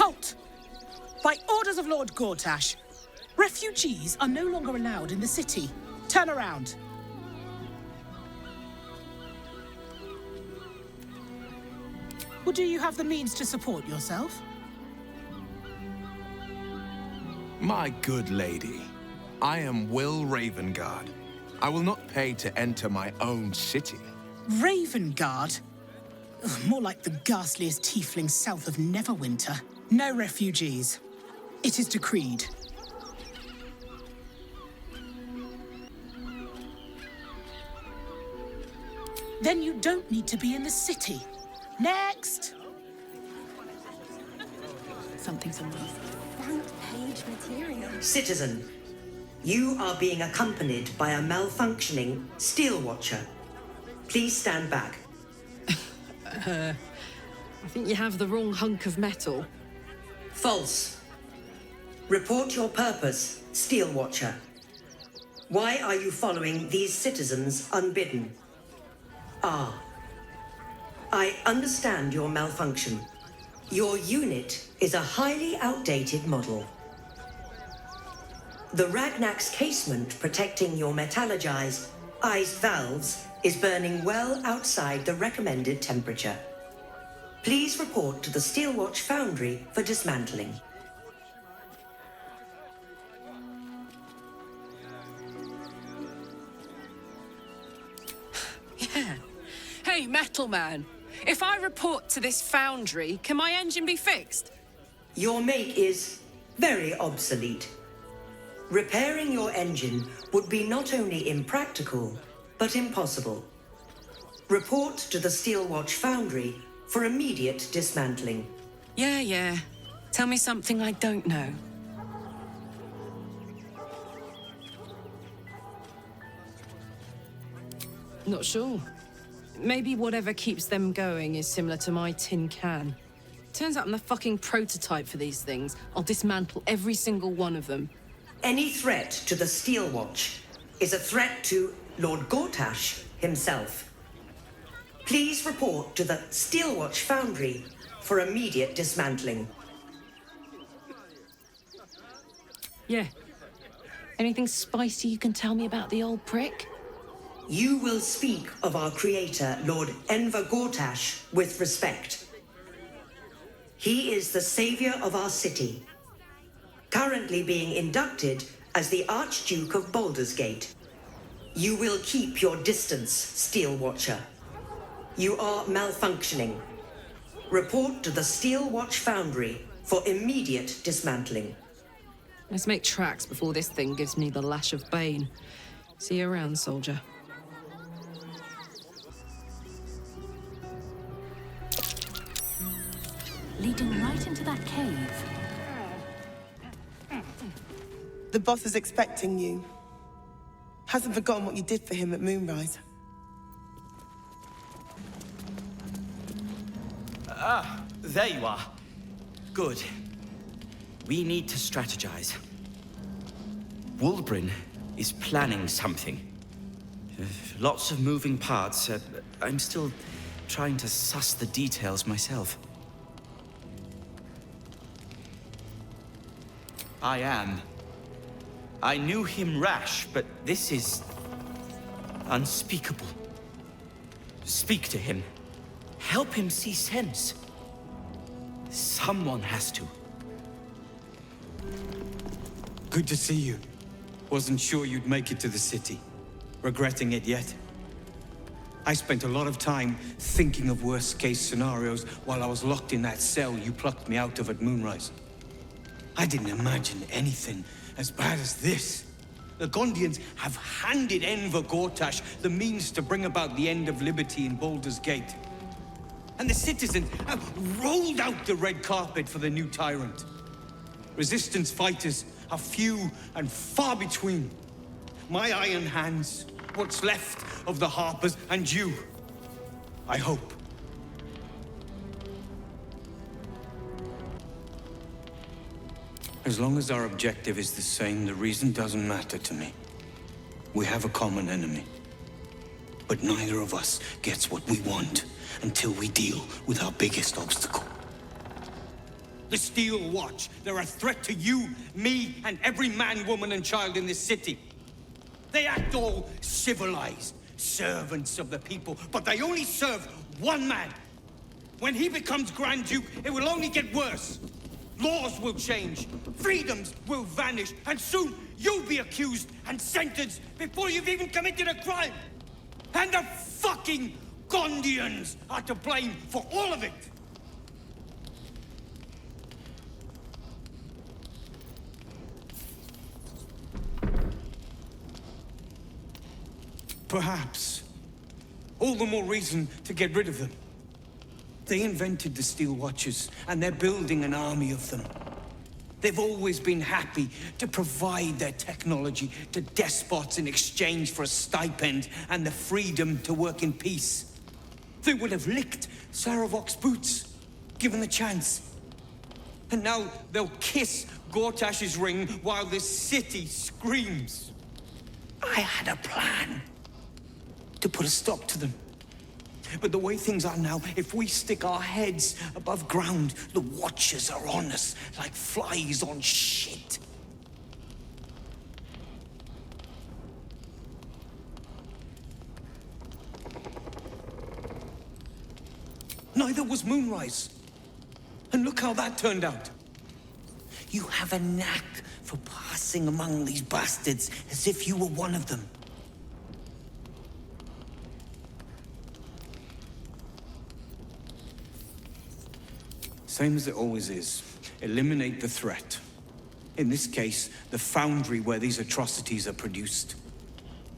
Halt! By orders of Lord Gortash, refugees are no longer allowed in the city. Turn around. Or do you have the means to support yourself? My good lady, I am Will Ravengard. I will not pay to enter my own city. Ravengard? Ugh, more like the ghastliest tiefling south of Neverwinter. No refugees. It is decreed. Then you don't need to be in the city. Next! Something's amiss. Front-page material. Citizen, you are being accompanied by a malfunctioning steel watcher. Please stand back. I think you have the wrong hunk of metal. False. Report your purpose, steel watcher. Why are you following these citizens unbidden? I understand your malfunction. Your unit is a highly outdated model. The Ragnak's casement protecting your metallurgized ice valves is burning well outside the recommended temperature. Please report to the Steelwatch Foundry for dismantling. Yeah. Hey, Metal Man. If I report to this foundry, can my engine be fixed? Your make is very obsolete. Repairing your engine would be not only impractical, but impossible. Report to the Steelwatch Foundry for immediate dismantling. Yeah. Tell me something I don't know. Not sure. Maybe whatever keeps them going is similar to my tin can. Turns out I'm the fucking prototype for these things. I'll dismantle every single one of them. Any threat to the Steelwatch is a threat to Lord Gortash himself. Please report to the Steelwatch Foundry for immediate dismantling. Yeah. Anything spicy you can tell me about the old prick? You will speak of our creator, Lord Enver Gortash, with respect. He is the savior of our city, currently being inducted as the Archduke of Baldur's Gate. You will keep your distance, Steel Watcher. You are malfunctioning. Report to the Steel Watch Foundry for immediate dismantling. Let's make tracks before this thing gives me the lash of Bane. See you around, soldier. Leading right into that cave. The boss is expecting you. Hasn't forgotten what you did for him at Moonrise. Ah, there you are. Good. We need to strategize. Wulbrin is planning something. Lots of moving parts. I'm still trying to suss the details myself. I am. I knew him rash, but this is unspeakable. Speak to him. Help him see sense. Someone has to. Good to see you. Wasn't sure you'd make it to the city. Regretting it yet? I spent a lot of time thinking of worst-case scenarios while I was locked in that cell you plucked me out of at Moonrise. I didn't imagine anything as bad as this. The Gondians have handed Enver Gortash the means to bring about the end of liberty in Baldur's Gate. And the citizens have rolled out the red carpet for the new tyrant. Resistance fighters are few and far between. My iron hands, what's left of the Harpers, and you. I hope. As long as our objective is the same, the reason doesn't matter to me. We have a common enemy. But neither of us gets what we want until we deal with our biggest obstacle. The Steel Watch. They're a threat to you, me, and every man, woman, and child in this city. They act all civilized, servants of the people, but they only serve one man. When he becomes Grand Duke, it will only get worse. Laws will change, freedoms will vanish, and soon you'll be accused and sentenced before you've even committed a crime. And the fucking Gondians are to blame for all of it. Perhaps. All the more reason to get rid of them. They invented the Steel Watchers, and they're building an army of them. They've always been happy to provide their technology to despots in exchange for a stipend and the freedom to work in peace. They would have licked Saravok's boots, given the chance. And now they'll kiss Gortash's ring while this city screams. I had a plan to put a stop to them. But the way things are now, if we stick our heads above ground, the Watchers are on us like flies on shit. Neither was Moonrise. And look how that turned out. You have a knack for passing among these bastards as if you were one of them. Same as it always is. Eliminate the threat. In this case, the foundry where these atrocities are produced.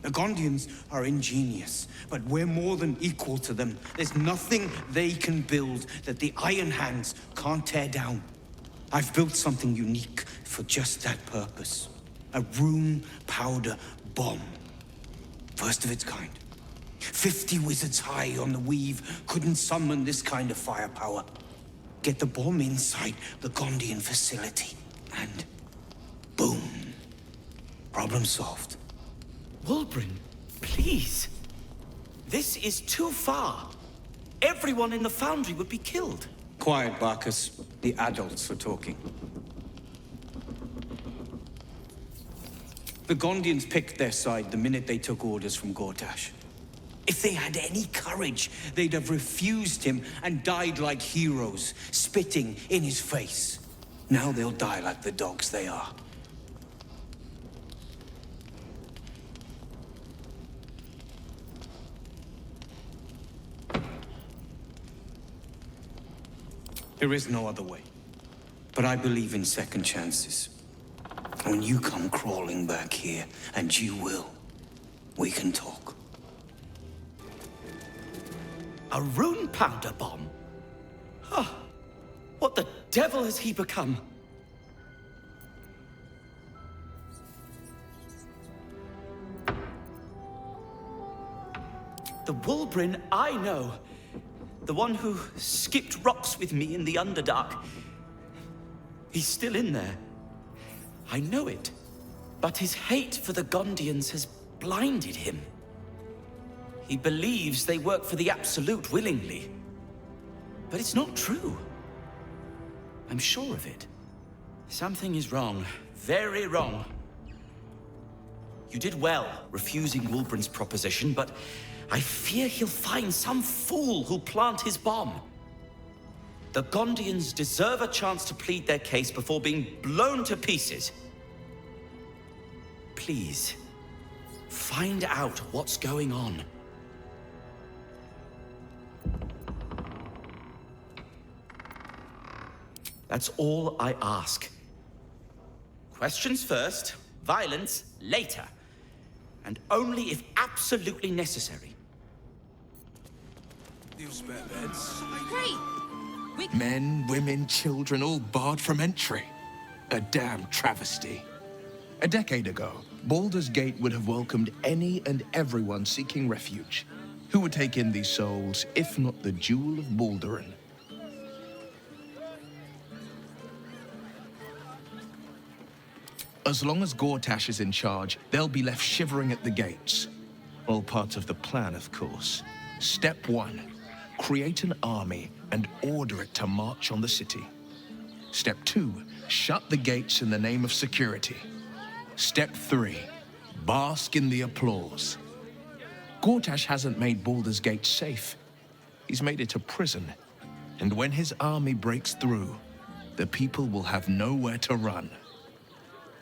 The Gondians are ingenious, but we're more than equal to them. There's nothing they can build that the Iron Hands can't tear down. I've built something unique for just that purpose. A rune powder bomb. First of its kind. 50 wizards high on the weave couldn't summon this kind of firepower. Get the bomb inside the Gondian facility, and boom. Problem solved. Wulbren, please. This is too far. Everyone in the foundry would be killed. Quiet, Barkus. The adults are talking. The Gondians picked their side the minute they took orders from Gortash. If they had any courage, they'd have refused him and died like heroes, spitting in his face. Now they'll die like the dogs they are. There is no other way. But I believe in second chances. When you come crawling back here, and you will, we can talk. A rune powder bomb? Huh. What the devil has he become? The Wulbren I know. The one who skipped rocks with me in the Underdark. He's still in there. I know it. But his hate for the Gondians has blinded him. He believes they work for the Absolute willingly. But it's not true. I'm sure of it. Something is wrong. Very wrong. You did well refusing Wulbren's proposition, but I fear he'll find some fool who'll plant his bomb. The Gondians deserve a chance to plead their case before being blown to pieces. Please, find out what's going on. That's all I ask. Questions first, violence later. And only if absolutely necessary. Great! Men, women, children, all barred from entry. A damn travesty. A decade ago, Baldur's Gate would have welcomed any and everyone seeking refuge. Who would take in these souls, if not the Jewel of Baldurin? As long as Gortash is in charge, they'll be left shivering at the gates. All part of the plan, of course. Step 1. Create an army and order it to march on the city. Step 2, shut the gates in the name of security. Step 3, bask in the applause. Gortash hasn't made Baldur's Gate safe. He's made it a prison. And when his army breaks through, the people will have nowhere to run.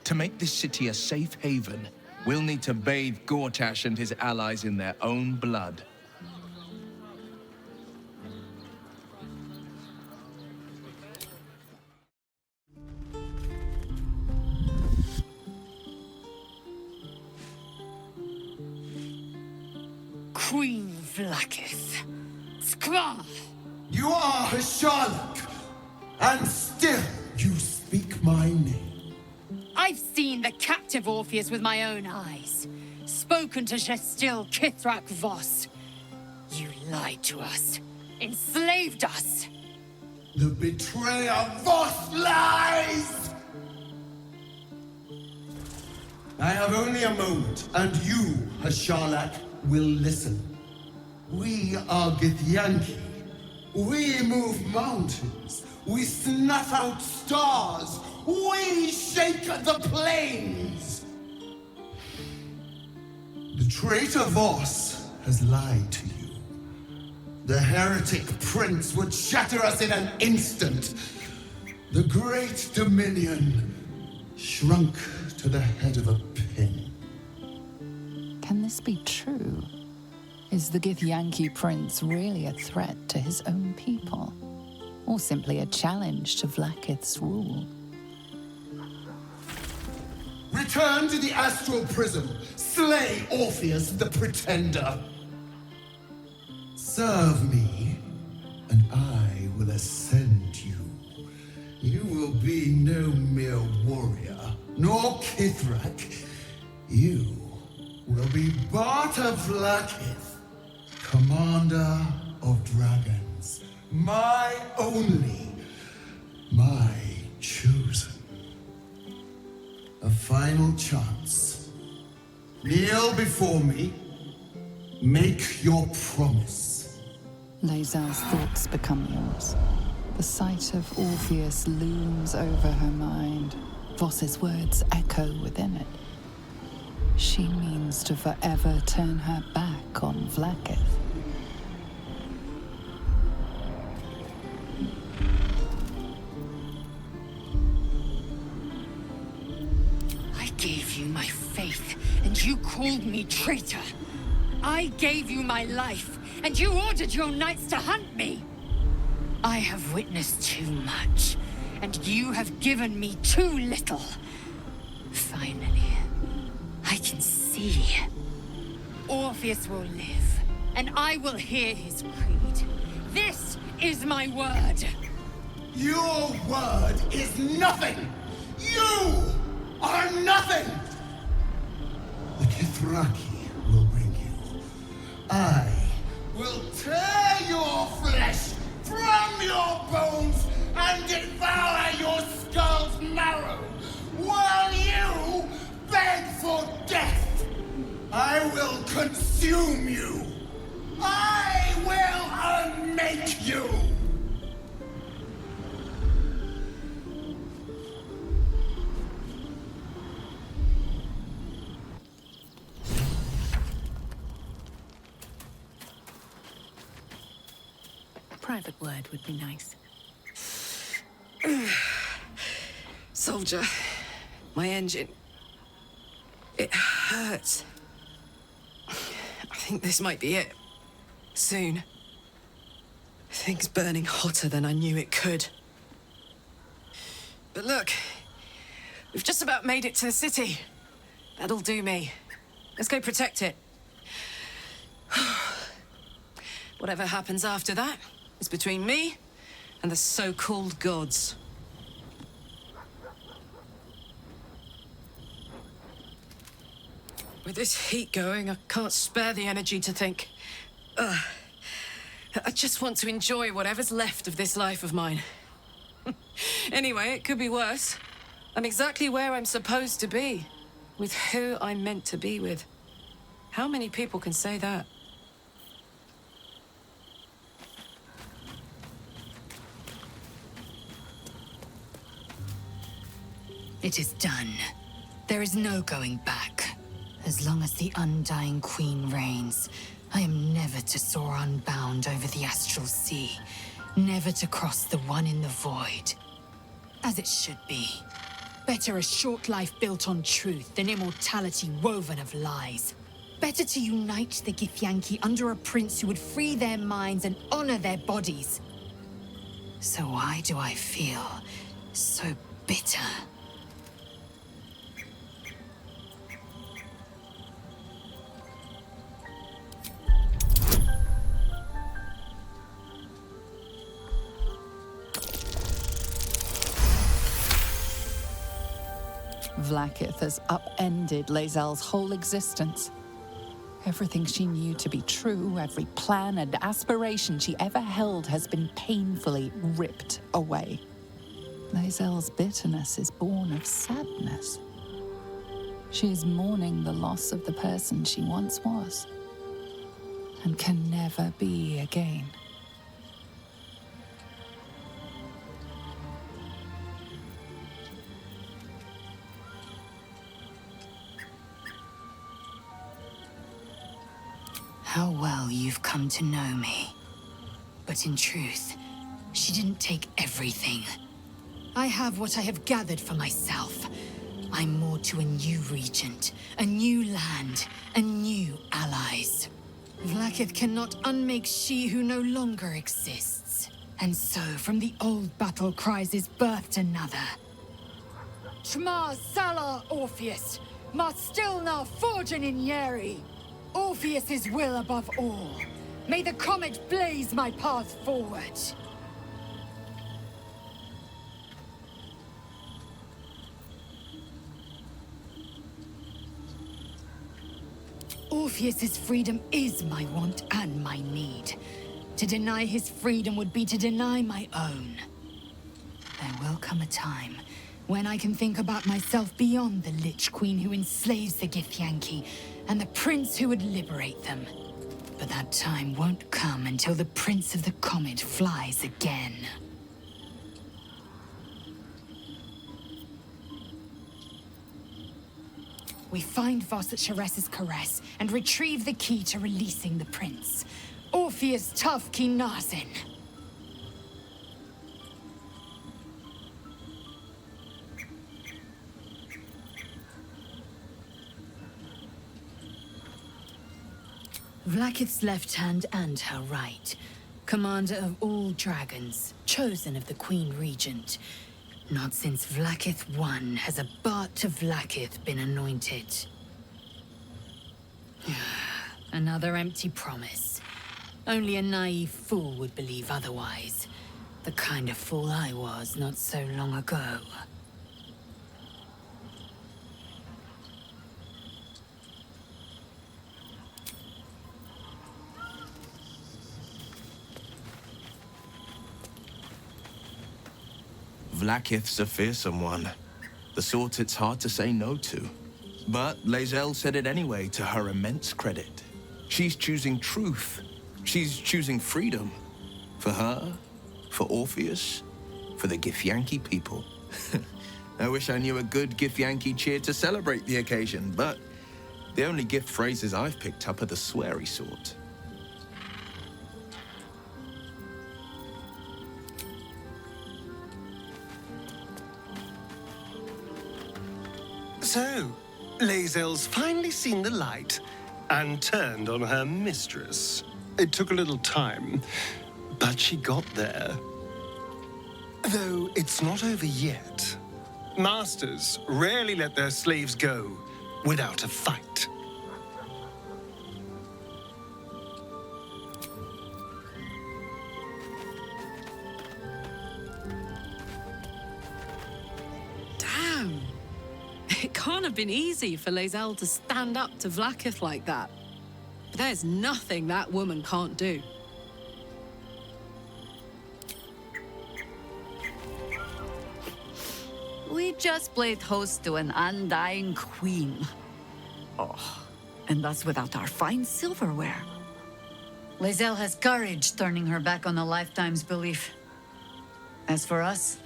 To make this city a safe haven, we'll need to bathe Gortash and his allies in their own blood. Queen Vlaakith. Skra! You are a Sherlock, and still you speak my name. I've seen the captive Orpheus with my own eyes. Spoken to Gestil Kithrak Voss. You lied to us. Enslaved us. The betrayer Voss lies! I have only a moment, and you, Hasharlak, will listen. We are Githyanki. We move mountains. We snuff out stars. We shake the plains. The traitor Voss has lied to you. The heretic prince would shatter us in an instant. The great dominion shrunk to the head of a pin. Can this be true? Is the Githyanki prince really a threat to his own people? Or simply a challenge to Vlaakith's rule? Return to the astral prism. Slay Orpheus the Pretender. Serve me, and I will ascend you. You will be no mere warrior, nor Kithrak. You will be Barta Vlaakith, commander of dragons. My only, my chosen. A final chance. Kneel before me. Make your promise. Lae'zel's thoughts become yours. The sight of Orpheus looms over her mind. Voss's words echo within it. She means to forever turn her back on Vlaakith. I gave you my faith, and you called me traitor. I gave you my life, and you ordered your knights to hunt me. I have witnessed too much, and you have given me too little. Finally, I can see. Orpheus will live, and I will hear his creed. This is my word. Your word is nothing! You are nothing! The Kithraki will bring you. I will tear your flesh from your bones and devour your skull's marrow, while you beg for death. I will consume you. I will unmake you. Private word would be nice. Soldier, my engine. It hurts. I think this might be it. Soon. Things burning hotter than I knew it could. But look, we've just about made it to the city. That'll do me. Let's go protect it. Whatever happens after that is between me and the so-called gods. With this heat going, I can't spare the energy to think. I just want to enjoy whatever's left of this life of mine. Anyway, it could be worse. I'm exactly where I'm supposed to be, with who I'm meant to be with. How many people can say that? It is done. There is no going back. As long as the Undying Queen reigns, I am never to soar unbound over the astral sea, never to cross the one in the void. As it should be. Better a short life built on truth than immortality woven of lies. Better to unite the Githyanki under a prince who would free their minds and honor their bodies. So why do I feel so bitter? Vlaakith has upended Lae'zel's whole existence. Everything she knew to be true, every plan and aspiration she ever held has been painfully ripped away. Lae'zel's bitterness is born of sadness. She is mourning the loss of the person she once was, and can never be again. How well you've come to know me. But in truth, she didn't take everything. I have what I have gathered for myself. I'm more to a new regent, a new land, and new allies. Vlaakith cannot unmake she who no longer exists. And so, from the old battle cries is birthed another. Shma Salar Orpheus, Ma Stilna Forgin in Yeri. Orpheus's will above all. May the comet blaze my path forward. Orpheus's freedom is my want and my need. To deny his freedom would be to deny my own. There will come a time when I can think about myself beyond the Lich Queen who enslaves the Githyanki and the prince who would liberate them. But that time won't come until the Prince of the Comet flies again. We find Voss at Sharess's caress and retrieve the key to releasing the prince. Orpheus Tough Kinazin. Vlaakith's left hand and her right. Commander of all dragons, chosen of the Queen Regent. Not since Vlaakith I has a Bart to Vlaakith been anointed. Another empty promise. Only a naive fool would believe otherwise. The kind of fool I was not so long ago. Vlaakith's a fearsome one. The sort it's hard to say no to. But Lae'zel said it anyway, to her immense credit. She's choosing truth. She's choosing freedom. For her, for Orpheus, for the Githyanki people. I wish I knew a good Githyanki cheer to celebrate the occasion, but the only gift phrases I've picked up are the sweary sort. So, Lae'zel's finally seen the light and turned on her mistress. It took a little time, but she got there. Though it's not over yet. Masters rarely let their slaves go without a fight. Damn. It can't have been easy for Lae'zel to stand up to Vlaakith like that. But there's nothing that woman can't do. We just played host to an undying queen. Oh, and that's without our fine silverware. Lae'zel has courage turning her back on a lifetime's belief. As for us,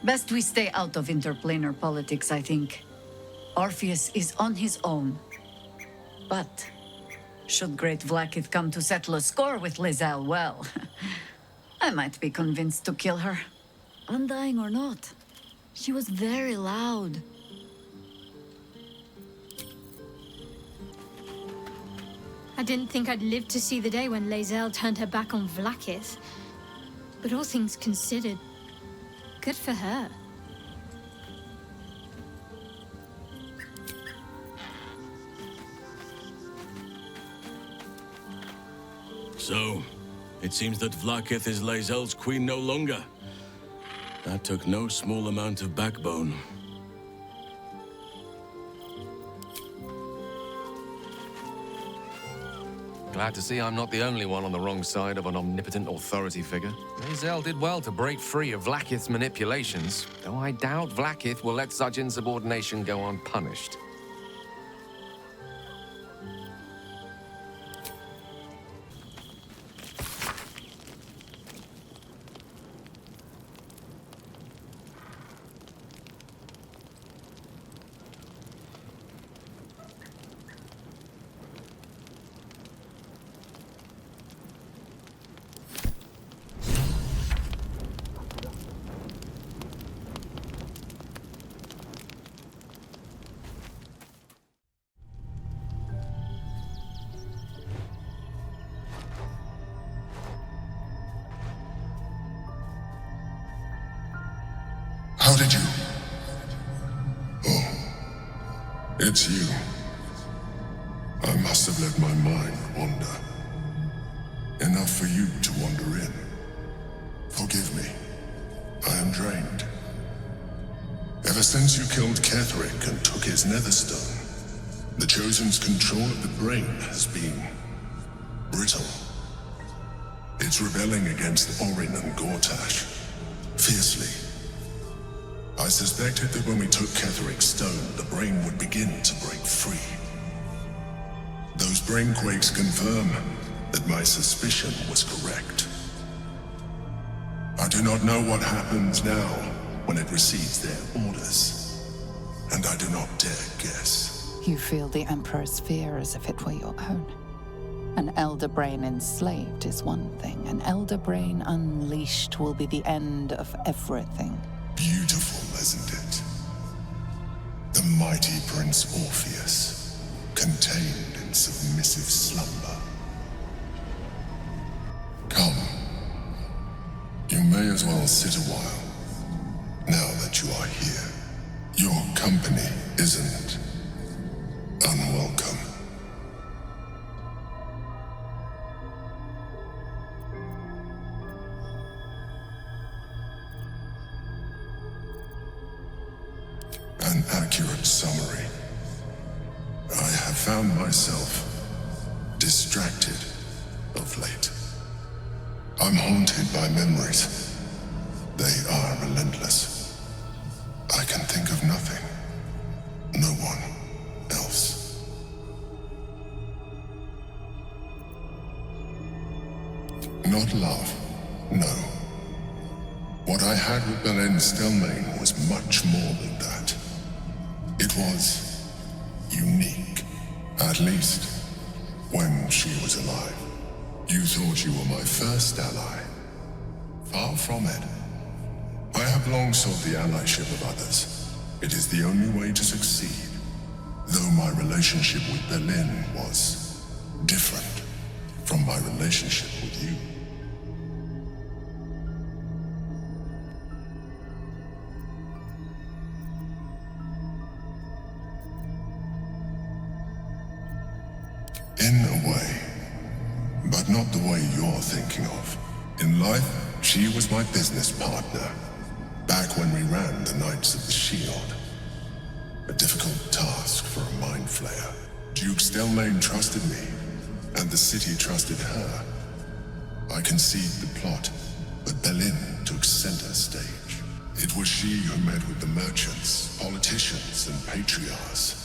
Best we stay out of interplanar politics, I think. Orpheus is on his own. But should Great Vlaakith come to settle a score with Lae'zel, well, I might be convinced to kill her. Undying or not. She was very loud. I didn't think I'd live to see the day when Lae'zel turned her back on Vlaakith. But all things considered, good for her. So, it seems that Vlaakith is Lae'zel's queen no longer. That took no small amount of backbone. Glad to see I'm not the only one on the wrong side of an omnipotent authority figure. Lae'zel did well to break free of Vlaakith's manipulations, though I doubt Vlaakith will let such insubordination go unpunished. How did you? Oh, it's you. I must have let my mind wander. Enough for you to wander in. Forgive me. I am drained. Ever since you killed Ketheric and took his netherstone, the Chosen's control of the brain has been brittle. It's rebelling against Orin and Gortash, fiercely. I suspected that when we took Ketheric's stone, the brain would begin to break free. Those brain quakes confirm that my suspicion was correct. I do not know what happens now when it receives their orders, and I do not dare guess. You feel the Emperor's fear as if it were your own. An elder brain enslaved is one thing. An elder brain unleashed will be the end of everything. Beautiful, isn't it? The mighty Prince Orpheus, contained in submissive slumber. Come. You may as well sit a while, now that you are here. Your company isn't unwelcome. An accurate summary. I have found myself distracted of late. I'm haunted by memories. They are relentless. I can think of nothing. No one else. Not love, no. What I had with Belen Stelmane was much more than that. It was unique, at least when she was alive. You thought you were my first ally. Far from it. I have long sought the allyship of others. It is the only way to succeed. Though my relationship with Berlin was different from my relationship with you. In a way, but not the way you're thinking of. In life, she was my business partner, back when we ran the Knights of the Shield. A difficult task for a mind flayer. Duke Stelmane trusted me, and the city trusted her. I conceived the plot, but Berlin took center stage. It was she who met with the merchants, politicians, and patriarchs.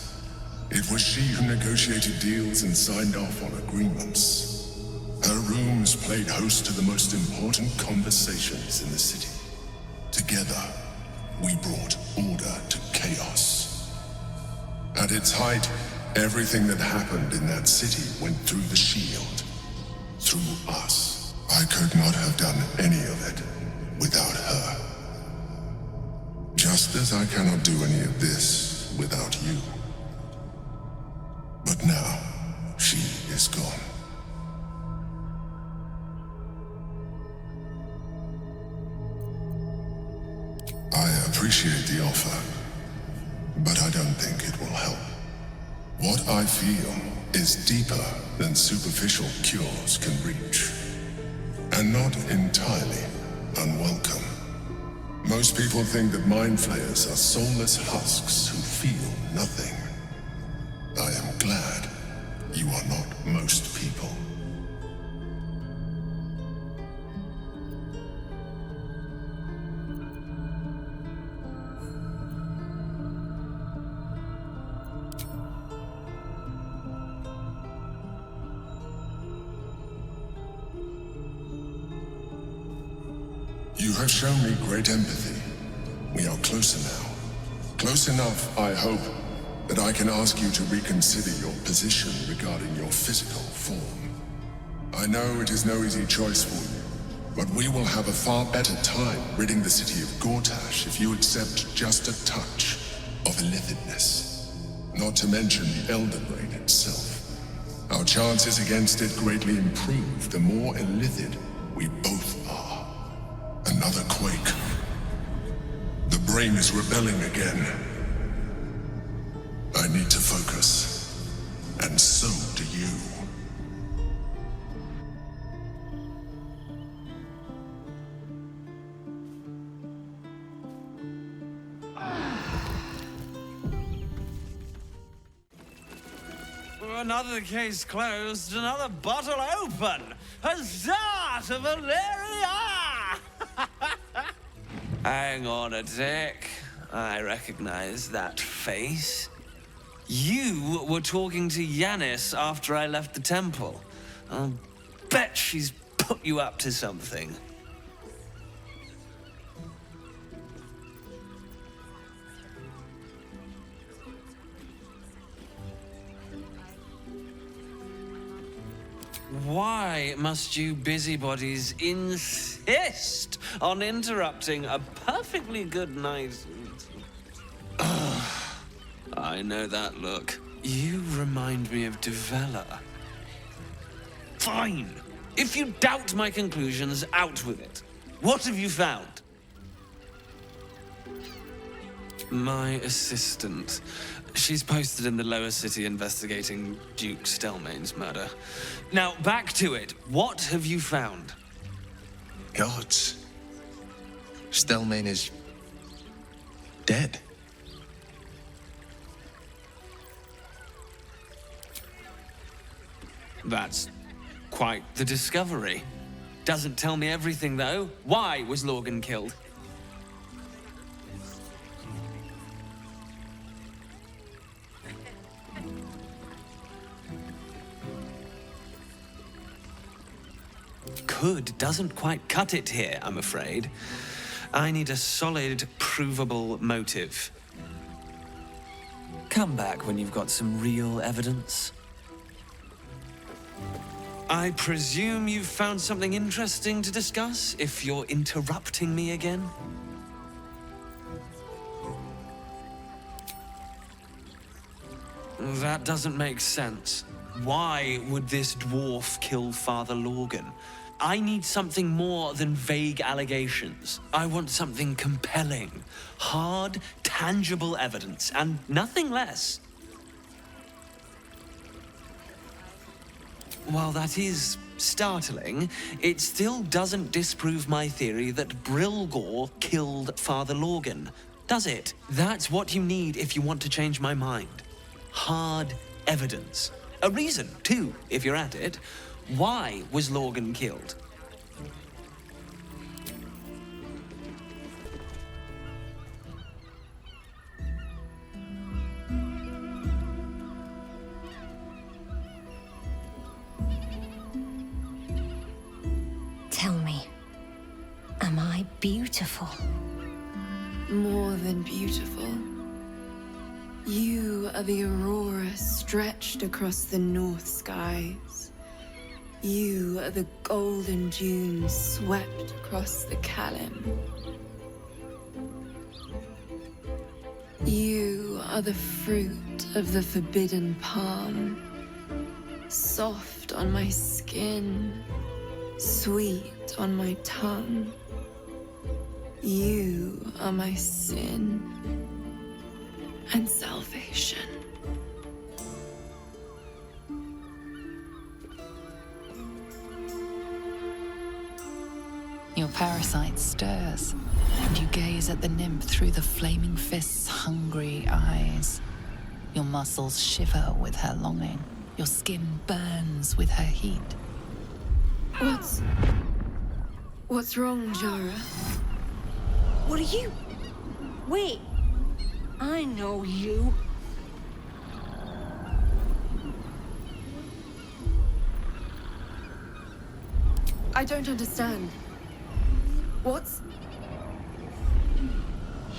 It was she who negotiated deals and signed off on agreements. Her rooms played host to the most important conversations in the city. Together, we brought order to chaos. At its height, everything that happened in that city went through the shield. Through us. I could not have done any of it without her. Just as I cannot do any of this without you. But now, she is gone. I appreciate the offer, but I don't think it will help. What I feel is deeper than superficial cures can reach, and not entirely unwelcome. Most people think that mind flayers are soulless husks who feel nothing. I am glad you are not most people. You have shown me great empathy. We are closer now. Close enough, I hope, that I can ask you to reconsider your position regarding your physical form. I know it is no easy choice for you, but we will have a far better time ridding the city of Gortash if you accept just a touch of illithidness. Not to mention the Elden Rain itself. Our chances against it greatly improve the more illithid we both are. Another quake. The brain is rebelling again. I need to focus. And so do you. Another case closed, another bottle open. Huzzah to Valeria! Hang on a tick. I recognize that face. You were talking to Yanis after I left the temple. I'll bet she's put you up to something. Why must you busybodies insist on interrupting a perfectly good night? I know that look. You remind me of Devella. Fine. If you doubt my conclusions, out with it. What have you found? My assistant. She's posted in the lower city investigating Duke Stelmane's murder. Now, back to it. What have you found? Gods. Stelmane is dead. That's quite the discovery. Doesn't tell me everything, though. Why was Lorgan killed? Could doesn't quite cut it here, I'm afraid. I need a solid, provable motive. Come back when you've got some real evidence. I presume you've found something interesting to discuss, if you're interrupting me again? That doesn't make sense. Why would this dwarf kill Father Lorgan? I need something more than vague allegations. I want something compelling, hard, tangible evidence, and nothing less. While that is startling, it still doesn't disprove my theory that Brilgor killed Father Lorgan, does it? That's what you need if you want to change my mind. Hard evidence. A reason, too, if you're at it. Why was Lorgan killed? Tell me, am I beautiful? more than beautiful. You are the aurora stretched across the north skies. You are the golden dunes swept across the Kalim. You are the fruit of the forbidden palm, soft on my skin, sweet on my tongue. You are my sin and salvation. Your parasite stirs, and you gaze at the nymph through the flaming fist's hungry eyes. Your muscles shiver with her longing. Your skin burns with her heat. What's wrong, Jara? What are you? Wait. I know you. I don't understand. What's...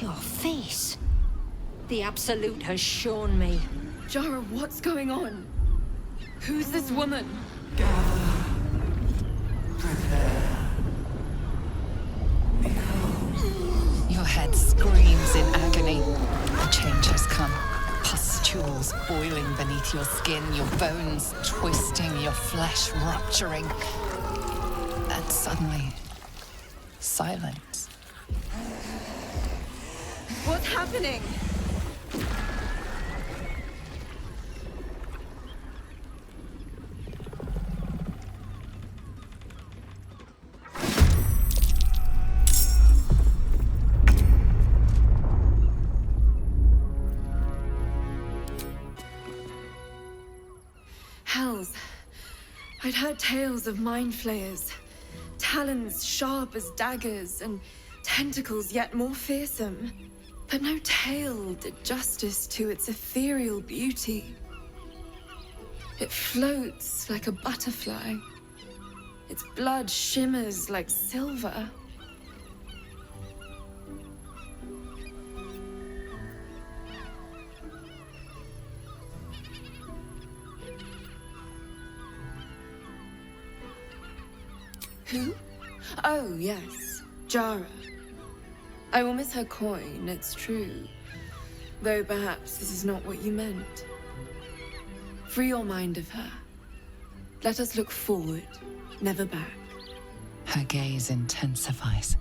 Your face. The Absolute has shown me. Jara, what's going on? Who's this woman? Your head screams in agony. The change has come. Pustules boiling beneath your skin, your bones twisting, your flesh rupturing. And suddenly, silence. What's happening? Hells. I'd heard tales of mind flayers. Talons sharp as daggers, and tentacles yet more fearsome. But no tale did justice to its ethereal beauty. It floats like a butterfly. Its blood shimmers like silver. Who? Oh, yes. Jara. I will miss her coin, it's true. Though perhaps this is not what you meant. Free your mind of her. Let us look forward, never back. Her gaze intensifies.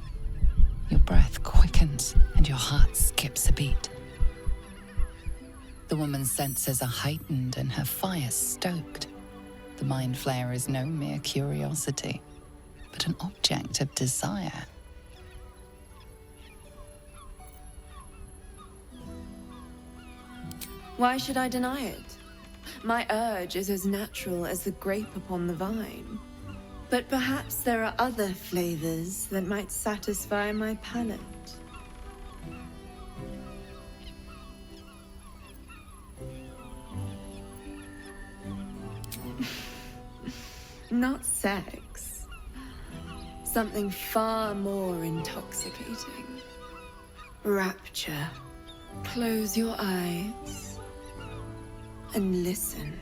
Your breath quickens and your heart skips a beat. The woman's senses are heightened and her fire stoked. The mind flayer is no mere curiosity, but an object of desire. Why should I deny it? My urge is as natural as the grape upon the vine. But perhaps there are other flavors that might satisfy my palate. Not sex. Something far more intoxicating. Rapture. Close your eyes and listen.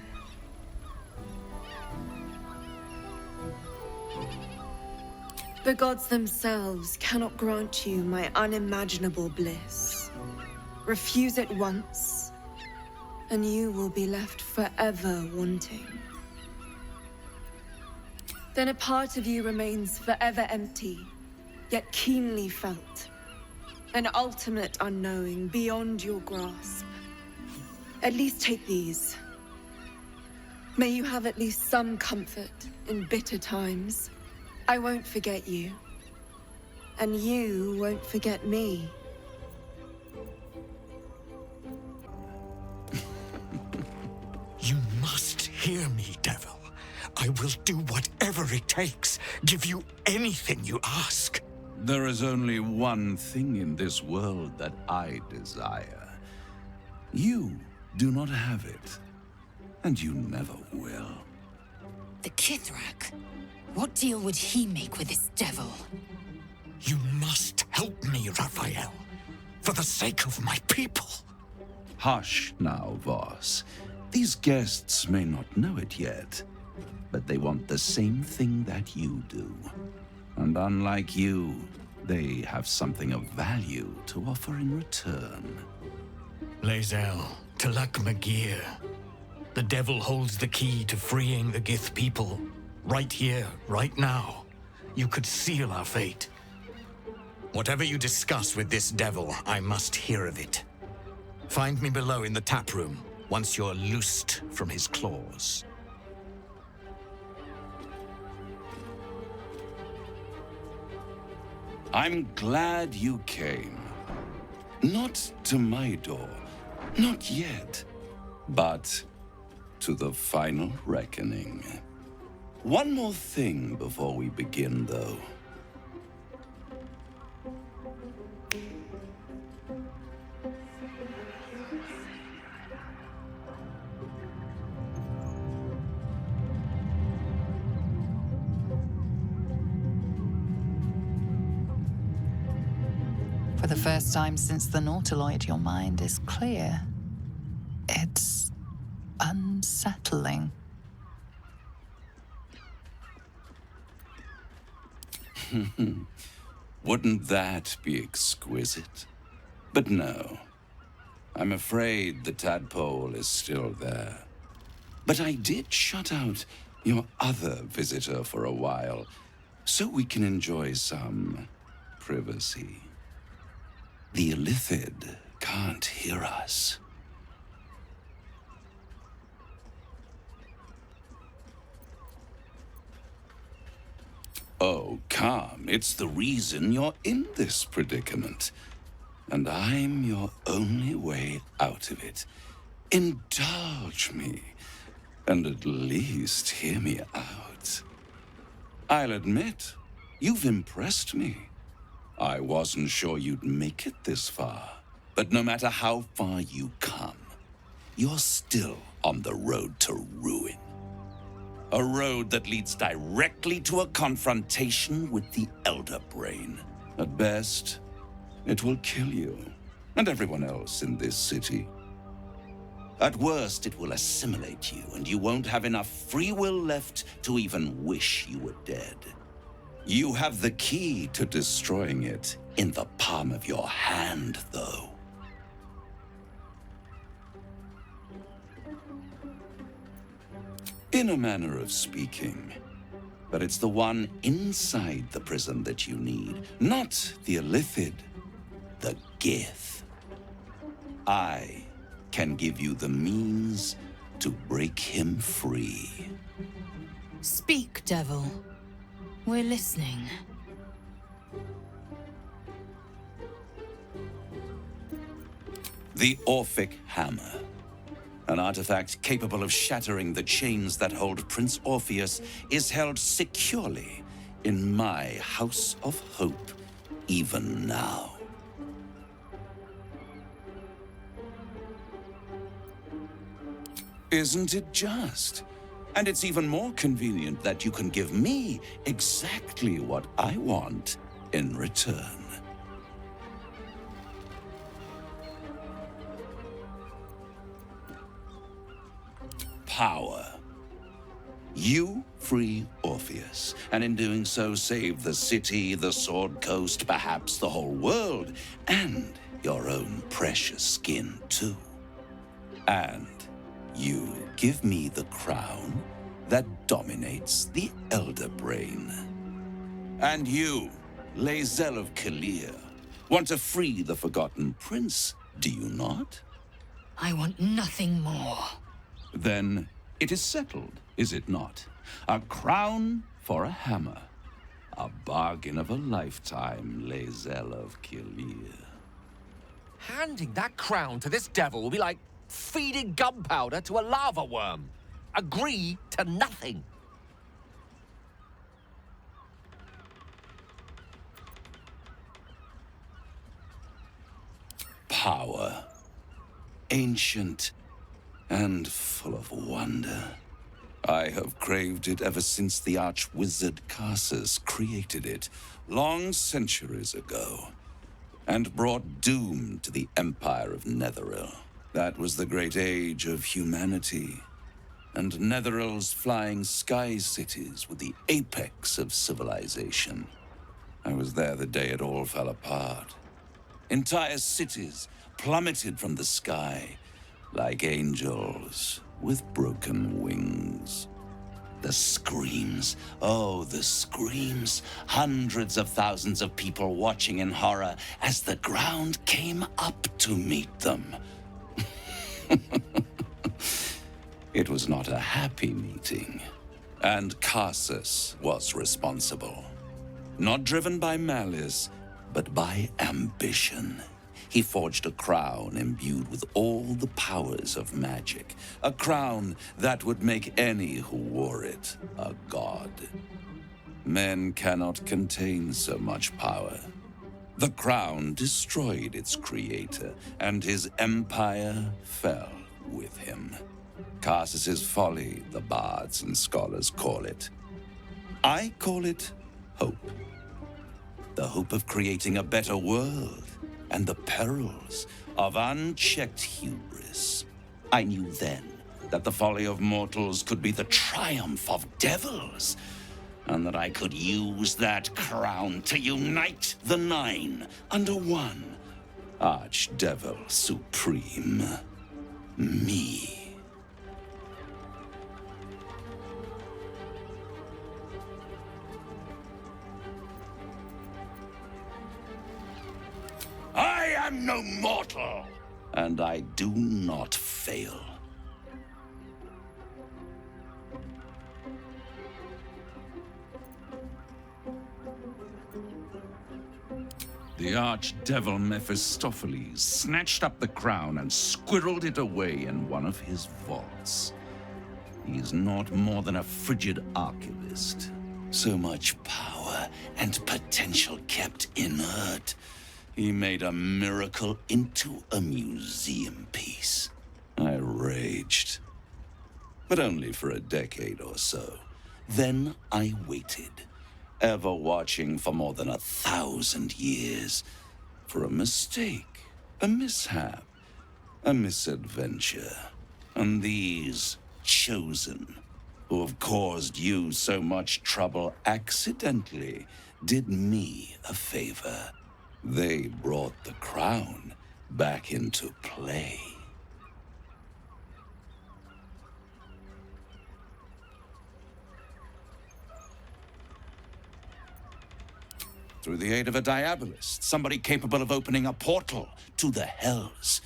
The gods themselves cannot grant you my unimaginable bliss. Refuse it once, and you will be left forever wanting. Then a part of you remains forever empty, yet keenly felt. An ultimate unknowing beyond your grasp. At least take these. May you have at least some comfort in bitter times. I won't forget you. And you won't forget me. You must hear me, devil. I will do whatever it takes. Give you anything you ask. There is only one thing in this world that I desire. You do not have it, and you never will. The Kithrak? What deal would he make with this devil? You must help me, Raphael. For the sake of my people. Hush now, Voss. These guests may not know it yet, but they want the same thing that you do. And unlike you, they have something of value to offer in return. Lae'zel, Talak Magir. The devil holds the key to freeing the Gith people. Right here, right now. You could seal our fate. Whatever you discuss with this devil, I must hear of it. Find me below in the tap room, once you're loosed from his claws. I'm glad you came. Not to my door, not yet, but to the final reckoning. One more thing before we begin, though. For the first time since the Nautiloid, your mind is clear. It's unsettling. Wouldn't that be exquisite? But no. I'm afraid the tadpole is still there. But I did shut out your other visitor for a while, so we can enjoy some privacy. The Illithid can't hear us. Oh, come. It's the reason you're in this predicament. And I'm your only way out of it. Indulge me, and at least hear me out. I'll admit, you've impressed me. I wasn't sure you'd make it this far. But no matter how far you come, you're still on the road to ruin. A road that leads directly to a confrontation with the Elder Brain. At best, it will kill you, and everyone else in this city. At worst, it will assimilate you, and you won't have enough free will left to even wish you were dead. You have the key to destroying it in the palm of your hand, though. In a manner of speaking. But it's the one inside the prison that you need, not the Illithid, the Gith. I can give you the means to break him free. Speak, devil. We're listening. The Orphic Hammer. An artifact capable of shattering the chains that hold Prince Orpheus is held securely in my House of Hope, even now. Isn't it just? And it's even more convenient that you can give me exactly what I want in return. Power. You free Orpheus, and in doing so save the city, the Sword Coast, perhaps the whole world, and your own precious skin too. And you give me the crown that dominates the Elder Brain. And you, Lae'zel of Kalir, want to free the Forgotten Prince, do you not? I want nothing more. Then it is settled, is it not? A crown for a hammer. A bargain of a lifetime, Lae'zel of Kalir. Handing that crown to this devil will be like feeding gunpowder to a lava worm. Agree to nothing. Power. Ancient and full of wonder. I have craved it ever since the arch-wizard Karsus created it, long centuries ago. and brought doom to the Empire of Netheril. That was the great age of humanity, and Netheril's flying sky cities were the apex of civilization. I was there the day it all fell apart. Entire cities plummeted from the sky like angels with broken wings. The screams, oh, the screams. Hundreds of thousands of people watching in horror as the ground came up to meet them. It was not a happy meeting, and Karsus was responsible. Not driven by malice, but by ambition. He forged a crown imbued with all the powers of magic. A crown that would make any who wore it a god. Men cannot contain so much power. The crown destroyed its creator, and his empire fell with him. Karsus's folly, the bards and scholars call it. I call it hope. The hope of creating a better world, and the perils of unchecked hubris. I knew then that the folly of mortals could be the triumph of devils, and that I could use that crown to unite the Nine under one Archdevil Supreme. Me. I am no mortal, and I do not fail. The archdevil Mephistopheles snatched up the crown and squirreled it away in one of his vaults. He is not more than a frigid archivist. So much power and potential kept inert. He made a miracle into a museum piece. I raged. But only for a decade or so. Then I waited, ever watching for more than 1,000 years, for a mistake, a mishap, a misadventure. And these chosen, who have caused you so much trouble accidentally, did me a favor. They brought the crown back into play. Through the aid of a diabolist, somebody capable of opening a portal to the Hells,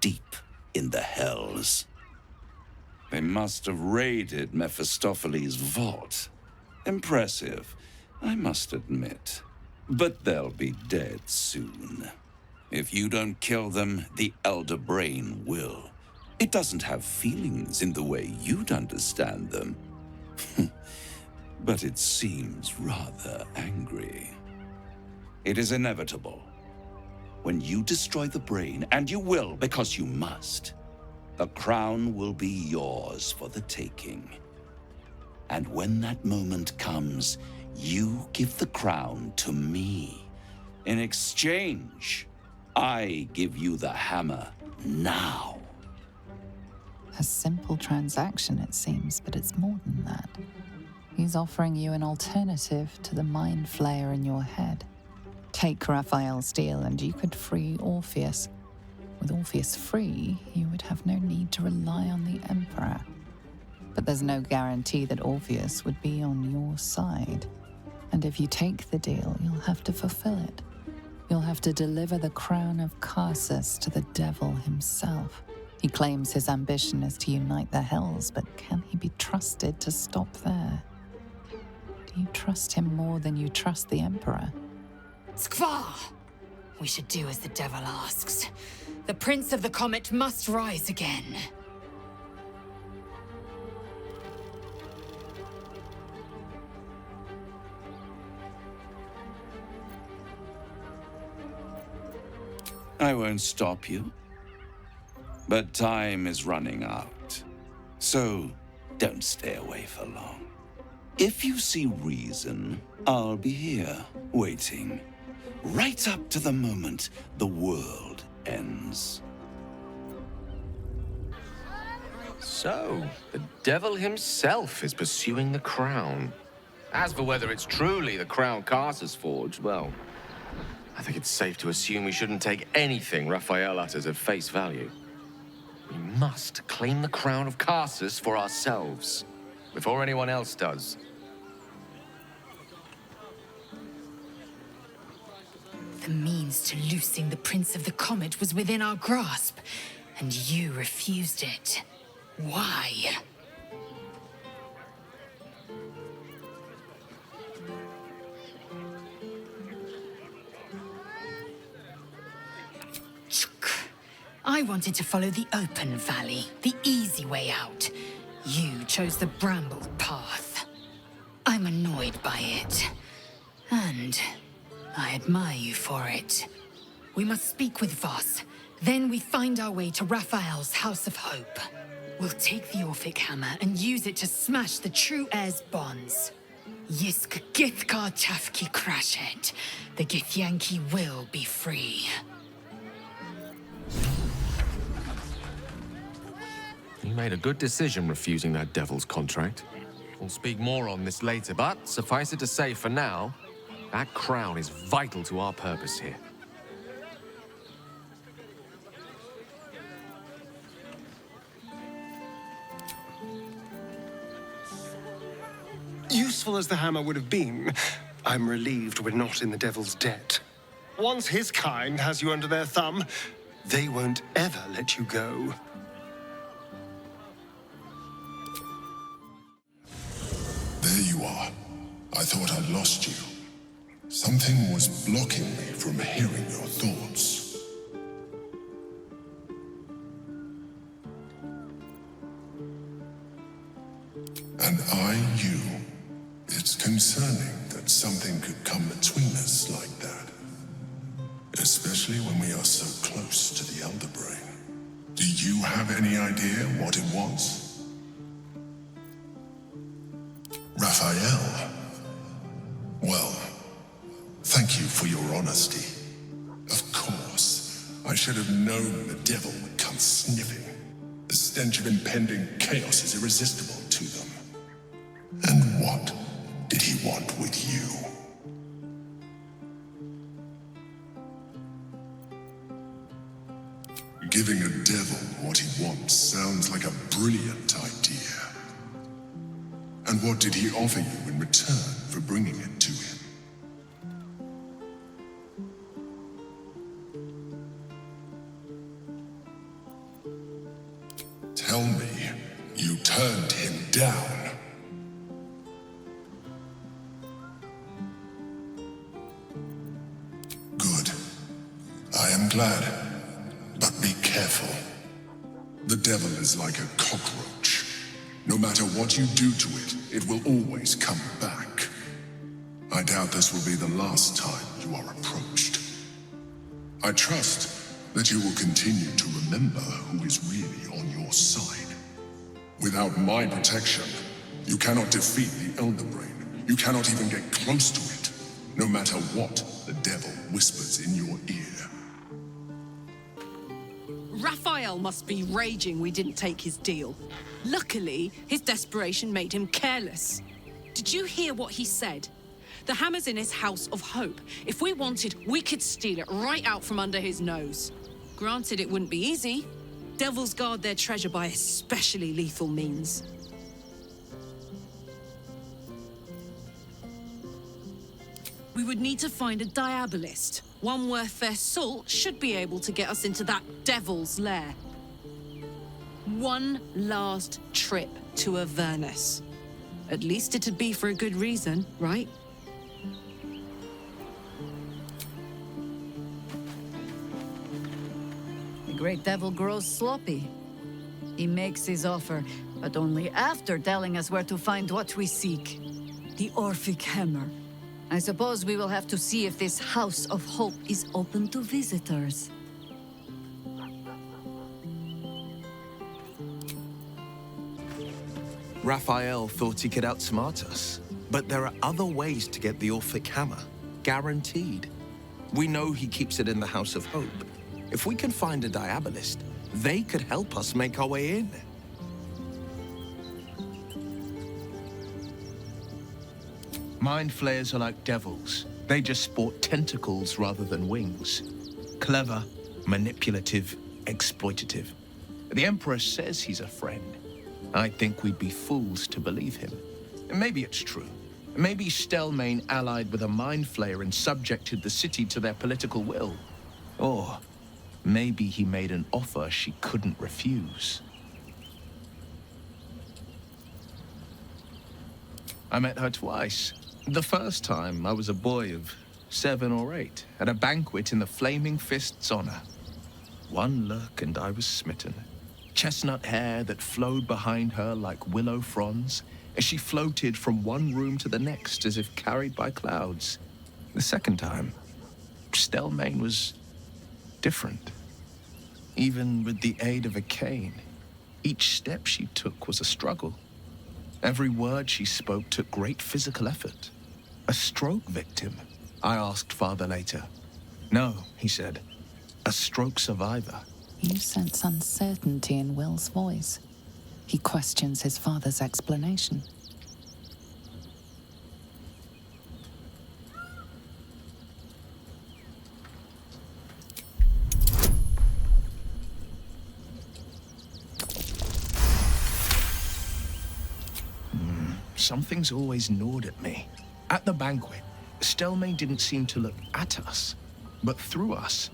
deep in the Hells. They must have raided Mephistopheles' vault. Impressive, I must admit. But they'll be dead soon. If you don't kill them, the Elder Brain will. It doesn't have feelings in the way you'd understand them. But it seems rather angry. It is inevitable. When you destroy the brain, and you will because you must, the crown will be yours for the taking. And when that moment comes, you give the crown to me. In exchange, I give you the hammer now. A simple transaction, it seems, but it's more than that. He's offering you an alternative to the mind flayer in your head. Take Raphael's steel and you could free Orpheus. With Orpheus free, you would have no need to rely on the Emperor. But there's no guarantee that Orpheus would be on your side. And if you take the deal, you'll have to fulfill it. You'll have to deliver the crown of Karsus to the devil himself. He claims his ambition is to unite the Hells, but can he be trusted to stop there? Do you trust him more than you trust the Emperor? Skvar! We should do as the devil asks. The Prince of the Comet must rise again. I won't stop you. But time is running out. So don't stay away for long. If you see reason, I'll be here, waiting. right up to the moment the world ends. So, the devil himself is pursuing the crown. As for whether it's truly the crown Carter's forged, well, I think it's safe to assume we shouldn't take anything Raphael utters at face value. We must claim the crown of Carsus for ourselves, before anyone else does. The means to loosing the Prince of the Comet was within our grasp, and you refused it. Why? I wanted to follow the open valley, the easy way out. You chose the brambled path. I'm annoyed by it. And I admire you for it. We must speak with Voss. Then we find our way to Raphael's House of Hope. We'll take the Orphic Hammer and use it to smash the true heir's bonds. Yisk Githkar Tafki Krashet. The Githyanki will be free. You made a good decision refusing that devil's contract. We'll speak more on this later, but suffice it to say for now, that crown is vital to our purpose here. Useful as the hammer would have been, I'm relieved we're not in the devil's debt. Once his kind has you under their thumb, they won't ever let you go. There you are. I thought I'd lost you. Something was blocking me from hearing your thoughts. And you. It's concerning that something could come between us like that. Especially when we are so close to the Elder Brain. Do you have any idea what it was? Raphael? Well, thank you for your honesty. Of course, I should have known the devil would come sniffing. The stench of impending chaos is irresistible to them. And what did he want with you? Giving a devil what he wants sounds like a brilliant idea. And what did he offer you in return for bringing it to him? Tell me, you turned him down. Good. I am glad. But be careful. The devil is like a cockroach. No matter what you do to it, it will always come back. I doubt this will be the last time you are approached. I trust that you will continue to remember who is really on your side. Without my protection, you cannot defeat the Elder Brain. You cannot even get close to it, no matter what the devil whispers in your ear. Raphael must be raging we didn't take his deal. Luckily, his desperation made him careless. Did you hear what he said? The hammer's in his House of Hope. If we wanted, we could steal it right out from under his nose. Granted, it wouldn't be easy. Devils guard their treasure by especially lethal means. We would need to find a diabolist. One worth their salt should be able to get us into that devil's lair. One last trip to Avernus. At least it'd be for a good reason, right? The great devil grows sloppy. He makes his offer, but only after telling us where to find what we seek. The Orphic Hammer. I suppose we will have to see if this House of Hope is open to visitors. Raphael thought he could outsmart us, but there are other ways to get the Orphic Hammer, guaranteed. We know he keeps it in the House of Hope. If we can find a Diabolist, they could help us make our way in. Mind flayers are like devils. They just sport tentacles rather than wings. Clever, manipulative, exploitative. The Emperor says he's a friend. I think we'd be fools to believe him. And maybe it's true. Maybe Stelmane allied with a mind flayer and subjected the city to their political will. Or maybe he made an offer she couldn't refuse. I met her twice. The first time, I was a boy of 7 or 8, at a banquet in the Flaming Fist's honor. One look and I was smitten. Chestnut hair that flowed behind her like willow fronds, as she floated from one room to the next as if carried by clouds. The second time, Stelmane was different. Even with the aid of a cane, each step she took was a struggle. Every word she spoke took great physical effort. A stroke victim? I asked Father later. No, he said. A stroke survivor. You sense uncertainty in Will's voice. He questions his father's explanation. Something's always gnawed at me. At the banquet, Stelmane didn't seem to look at us, but through us.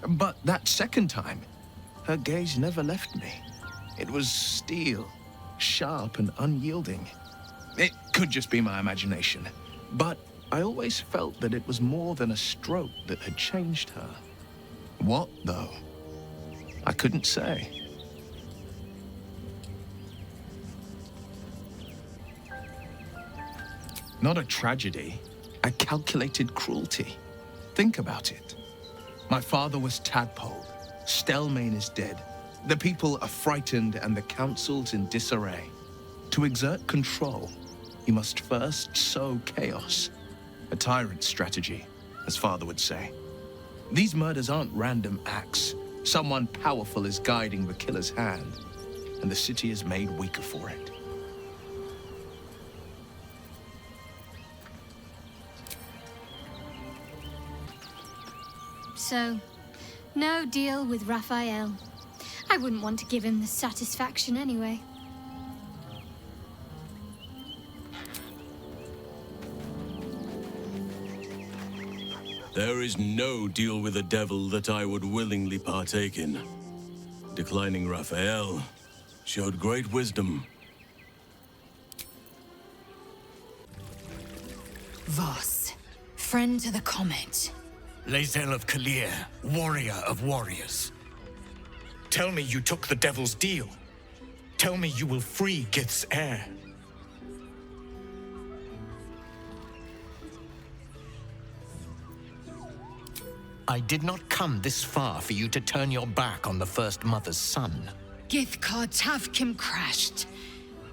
But that second time, her gaze never left me. It was steel, sharp and unyielding. It could just be my imagination, but I always felt that it was more than a stroke that had changed her. What, though? I couldn't say. Not a tragedy, a calculated cruelty. Think about it. My father was tadpoled. Stelmane is dead. The people are frightened and the council's in disarray. To exert control, he must first sow chaos. A tyrant's strategy, as father would say. These murders aren't random acts. Someone powerful is guiding the killer's hand, and the city is made weaker for it. So, no deal with Raphael. I wouldn't want to give him the satisfaction anyway. There is no deal with the devil that I would willingly partake in. Declining Raphael showed great wisdom. Voss, friend to the Comet. Lae'zel of Kalir, warrior of warriors. Tell me you took the devil's deal. Tell me you will free Gith's heir. I did not come this far for you to turn your back on the First Mother's son. Githkar Tavkim crashed.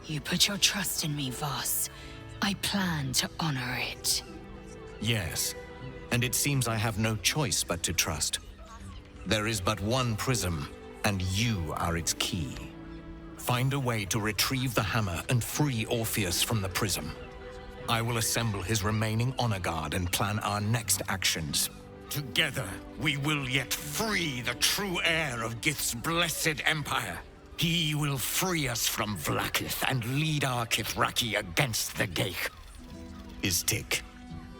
You put your trust in me, Voss. I plan to honor it. Yes, and it seems I have no choice but to trust. There is but one prism, and you are its key. Find a way to retrieve the hammer and free Orpheus from the prism. I will assemble his remaining honor guard and plan our next actions. Together, we will yet free the true heir of Gith's blessed empire. He will free us from Vlaakith and lead our Kithraki against the Geich. Iztik,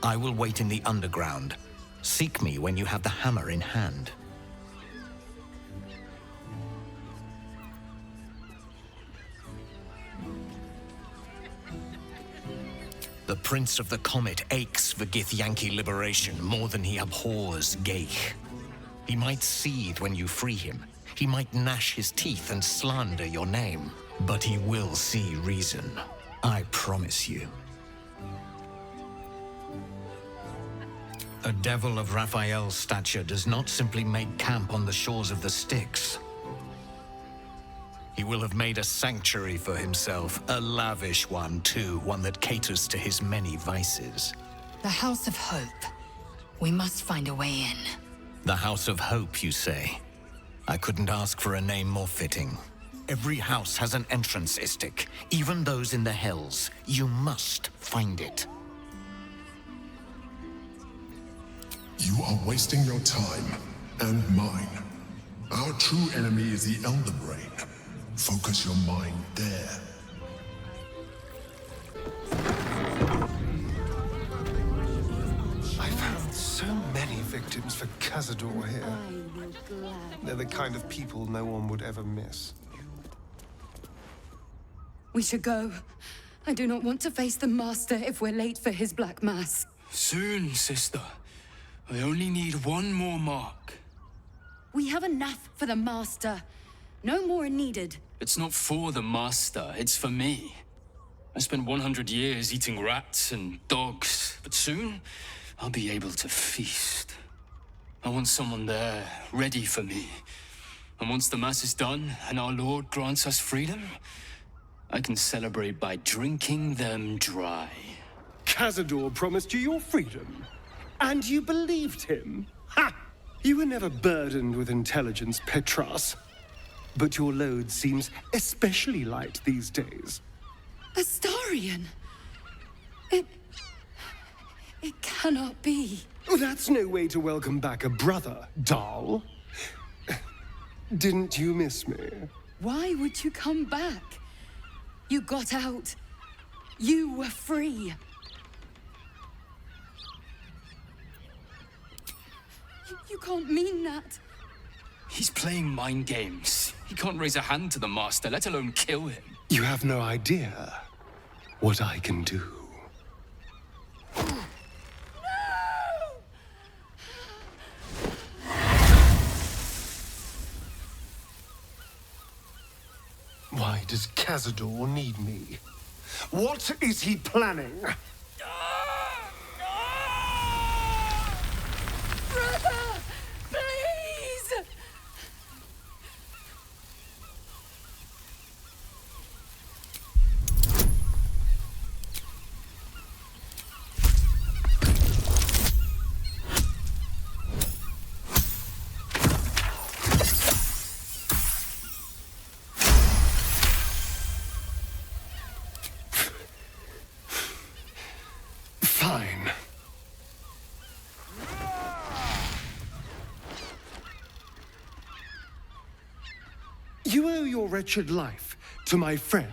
I will wait in the underground. Seek me when you have the hammer in hand. The Prince of the Comet aches for Githyanki liberation more than he abhors Geich. He might seethe when you free him. He might gnash his teeth and slander your name. But he will see reason. I promise you. A devil of Raphael's stature does not simply make camp on the shores of the Styx. He will have made a sanctuary for himself, a lavish one too, one that caters to his many vices. The House of Hope. We must find a way in. The House of Hope, you say? I couldn't ask for a name more fitting. Every house has an entrance, Istik. Even those in the Hells. You must find it. You are wasting your time, and mine. Our true enemy is the Elder Brain. Focus your mind there. I found so many victims for Cazador here. They're the kind of people no one would ever miss. We should go. I do not want to face the Master if we're late for his Black Mass. Soon, sister. I only need one more mark. We have enough for the Master. No more needed. It's not for the Master, it's for me. I spent 100 years eating rats and dogs, but soon I'll be able to feast. I want someone there, ready for me. And once the Mass is done and our Lord grants us freedom, I can celebrate by drinking them dry. Cazador promised you your freedom, and you believed him? Ha! You were never burdened with intelligence, Petras. But your load seems especially light these days. Astarion! It cannot be. That's no way to welcome back a brother, doll. Didn't you miss me? Why would you come back? You got out. You were free. You can't mean that. He's playing mind games. He can't raise a hand to the Master, let alone kill him. You have no idea what I can do. Why does Cazador need me? What is he planning? Brother! Please! Fine. You owe your wretched life to my friend.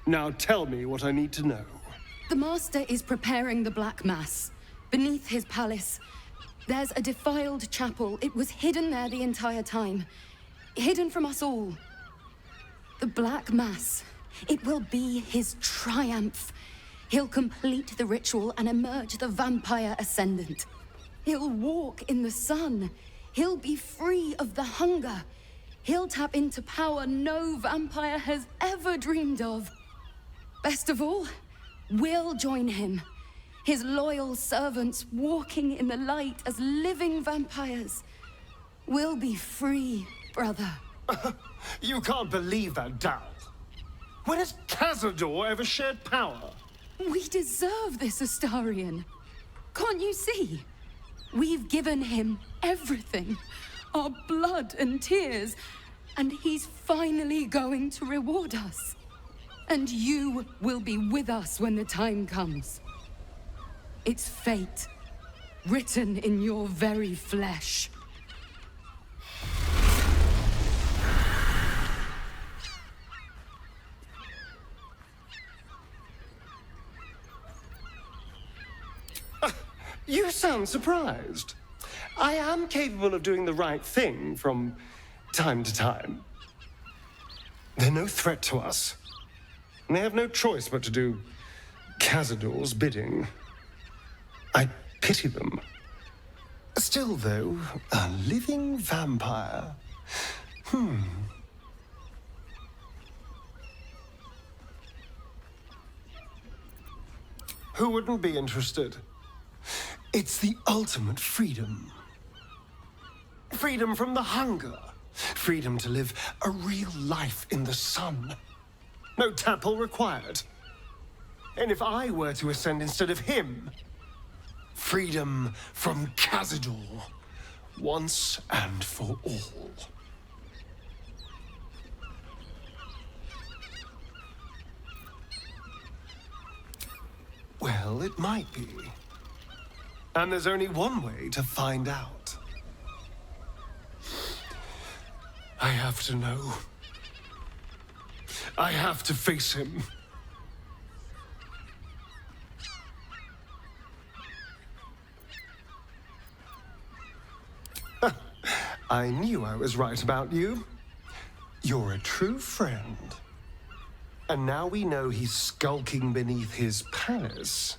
Now tell me what I need to know. The Master is preparing the Black Mass. Beneath his palace, there's a defiled chapel. It was hidden there the entire time. Hidden from us all. The Black Mass. It will be his triumph. He'll complete the ritual and emerge the vampire ascendant. He'll walk in the sun. He'll be free of the hunger. He'll tap into power no vampire has ever dreamed of. Best of all, we'll join him. His loyal servants walking in the light as living vampires. We'll be free, brother. You can't believe that, Dal. When has Cazador ever shared power? We deserve this, Astarion. Can't you see? We've given him everything. Our blood and tears. And he's finally going to reward us. And you will be with us when the time comes. It's fate, written in your very flesh. You sound surprised. I am capable of doing the right thing from time to time. They're no threat to us. And they have no choice but to do Cazador's bidding. I pity them. Still, though, a living vampire. Who wouldn't be interested? It's the ultimate freedom. Freedom from the hunger. Freedom to live a real life in the sun. No temple required. And if I were to ascend instead of him, freedom from Cazador, once and for all. Well, it might be. And there's only one way to find out. I have to know. I have to face him. I knew I was right about you. You're a true friend. And now we know he's skulking beneath his palace.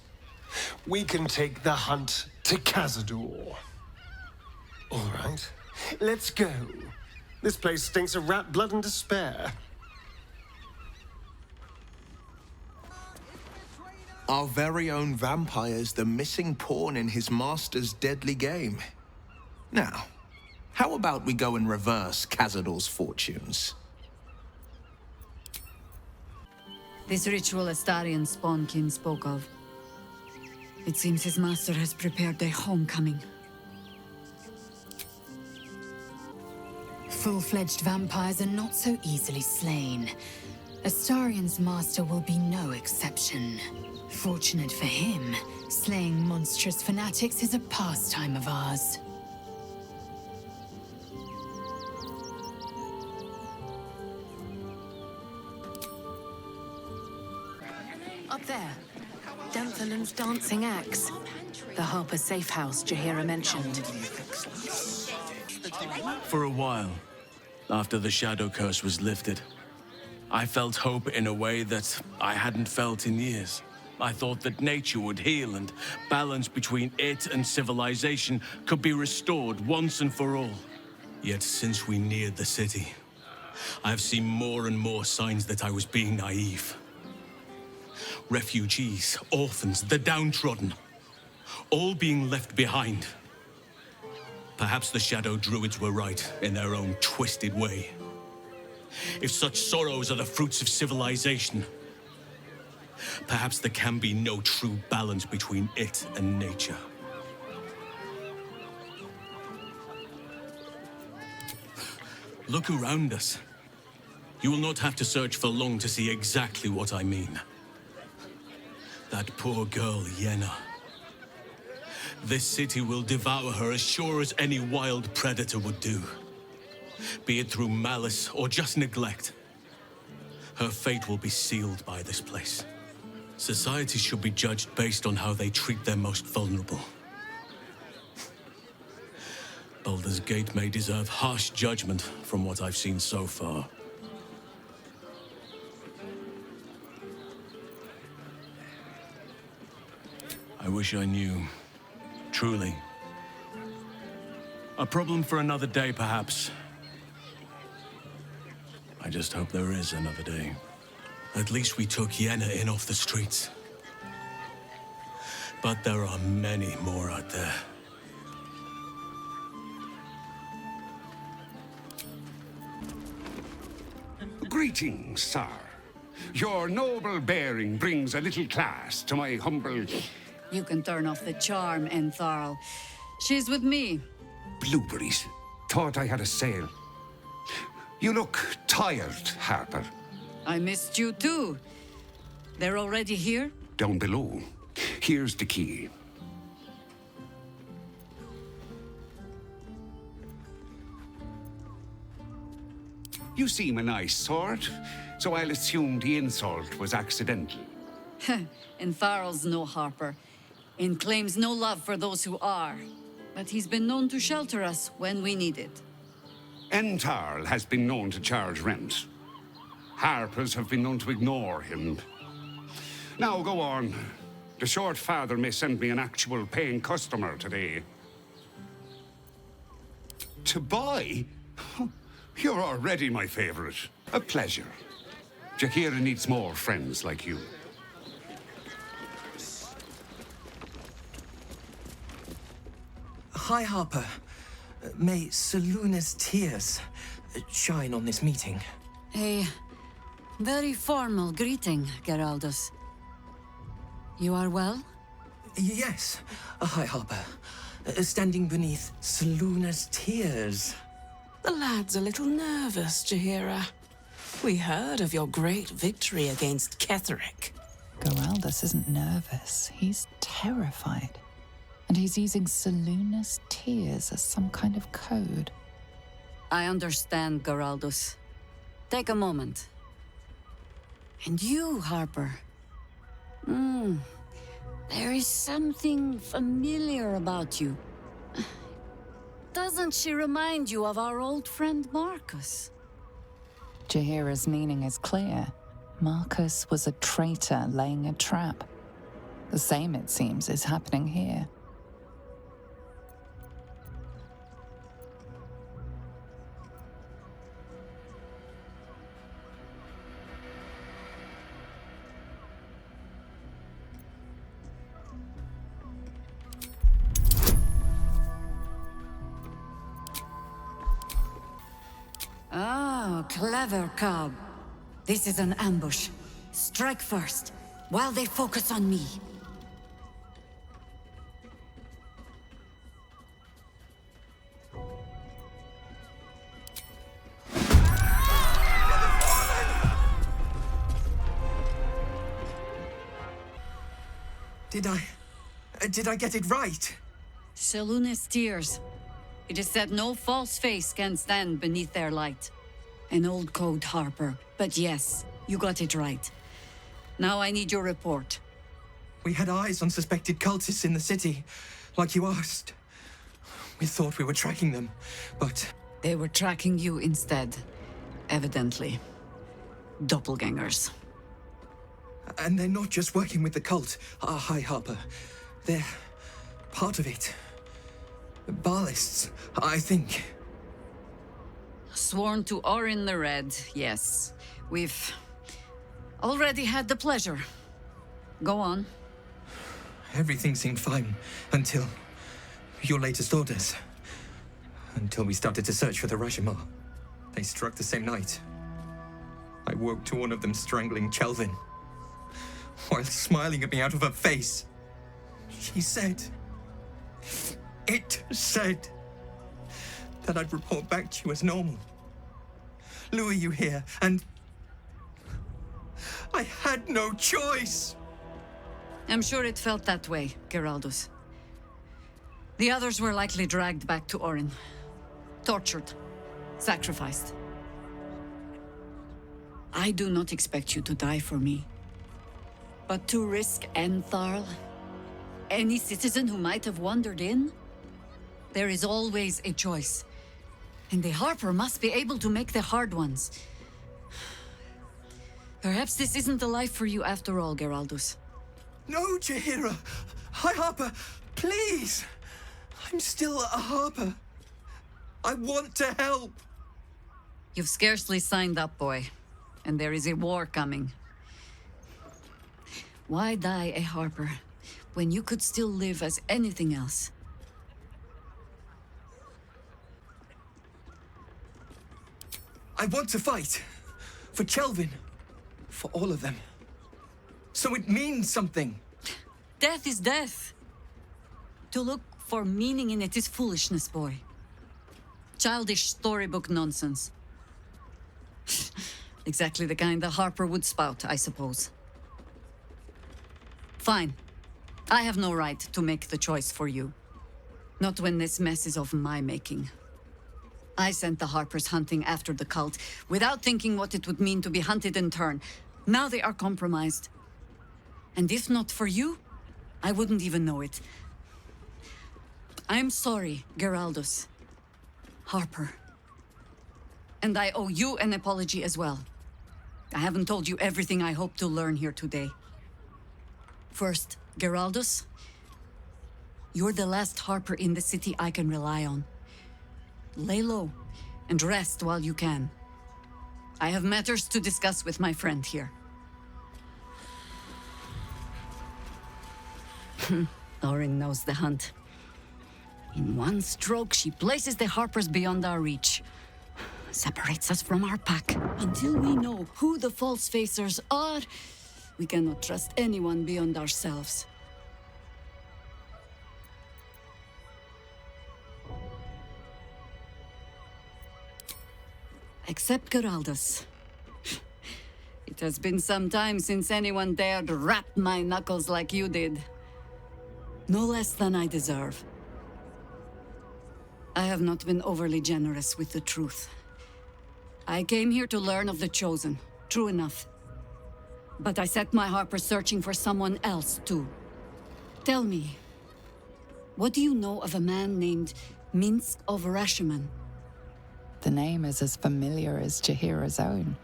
We can take the hunt to Cazador. All right, let's go. This place stinks of rat blood and despair. Our very own vampire's the missing pawn in his master's deadly game. Now, how about we go and reverse Cazador's fortunes? This ritual Astarion Spawnkin spoke of. It seems his master has prepared a homecoming. Full-fledged vampires are not so easily slain. Astarion's master will be no exception. Fortunate for him, slaying monstrous fanatics is a pastime of ours. Up there. Denthalen's dancing axe. The Harper safe house Jaheira mentioned. For a while, after the shadow curse was lifted, I felt hope in a way that I hadn't felt in years. I thought that nature would heal and balance between it and civilization could be restored once and for all. Yet since we neared the city, I've seen more and more signs that I was being naive. Refugees, orphans, the downtrodden, all being left behind. Perhaps the Shadow Druids were right in their own twisted way. If such sorrows are the fruits of civilization, perhaps there can be no true balance between it and nature. Look around us. You will not have to search for long to see exactly what I mean. That poor girl, Yenna. This city will devour her as sure as any wild predator would do. Be it through malice or just neglect. Her fate will be sealed by this place. Society should be judged based on how they treat their most vulnerable. Baldur's Gate may deserve harsh judgment from what I've seen so far. I wish I knew. Truly. A problem for another day, perhaps. I just hope there is another day. At least we took Yenna in off the streets. But there are many more out there. Greetings, sir. Your noble bearing brings a little class to my humble... You can turn off the charm, Entharl. She's with me. Blueberries. Thought I had a sale. You look tired, Harper. I missed you too. They're already here? Down below. Here's the key. You seem a nice sort, so I'll assume the insult was accidental. Entharl's no Harper, and claims no love for those who are. But he's been known to shelter us when we need it. Entharl has been known to charge rent. Harpers have been known to ignore him. Now go on. The short father may send me an actual paying customer today. To buy? You're already my favorite. A pleasure. Jaheira needs more friends like you. Hi, Harper. May Seluna's tears shine on this meeting. A very formal greeting, Geraldus. You are well? Yes, High Harper. Standing beneath Selûne's tears. The lad's a little nervous, Jaheira. We heard of your great victory against Ketheric. Geraldus isn't nervous. He's terrified. And he's using Selûne's tears as some kind of code. I understand, Geraldus. Take a moment. And you, Harper. There is something familiar about you. Doesn't she remind you of our old friend Marcus? Jaheira's meaning is clear. Marcus was a traitor laying a trap. The same, it seems, is happening here. Ah, clever cub. This is an ambush. Strike first, while they focus on me. Did I get it right? Selûne's tears. It is said no false face can stand beneath their light. An old code, Harper. But yes, you got it right. Now I need your report. We had eyes on suspected cultists in the city, like you asked. We thought we were tracking them, but... They were tracking you instead, evidently. Doppelgangers. And they're not just working with the cult, High Harper. They're part of it. Ballists, I think. Sworn to Orin the Red, yes. We've already had the pleasure. Go on. Everything seemed fine until your latest orders. Until we started to search for the Rashomar. They struck the same night. I woke to one of them strangling Chelvin, while smiling at me out of her face. She said... It said that I'd report back to you as normal. Lure you here, and... I had no choice! I'm sure it felt that way, Geraldus. The others were likely dragged back to Orin. Tortured. Sacrificed. I do not expect you to die for me. But to risk Entharl, any citizen who might have wandered in, there is always a choice. And the Harper must be able to make the hard ones. Perhaps this isn't the life for you after all, Geraldus. No, Jaheira! High Harper, please! I'm still a Harper. I want to help! You've scarcely signed up, boy. And there is a war coming. Why die a Harper when you could still live as anything else? I want to fight. For Chelvin. For all of them. So it means something. Death is death. To look for meaning in it is foolishness, boy. Childish storybook nonsense. Exactly the kind the Harper would spout, I suppose. Fine. I have no right to make the choice for you. Not when this mess is of my making. I sent the Harpers hunting after the cult, without thinking what it would mean to be hunted in turn. Now they are compromised. And if not for you, I wouldn't even know it. I'm sorry, Geraldus. Harper. And I owe you an apology as well. I haven't told you everything I hope to learn here today. First, Geraldus, you're the last Harper in the city I can rely on. Lay low and rest while you can. I have matters to discuss with my friend here. Orin knows the hunt. In one stroke, she places the Harpers beyond our reach. Separates us from our pack. Until we know who the false facers are, we cannot trust anyone beyond ourselves. Except Geraldus. It has been some time since anyone dared rap my knuckles like you did. No less than I deserve. I have not been overly generous with the truth. I came here to learn of the Chosen, true enough. But I set my Harper searching for someone else, too. Tell me, what do you know of a man named Minsk of Rashomon? The name is as familiar as Jaheira's own.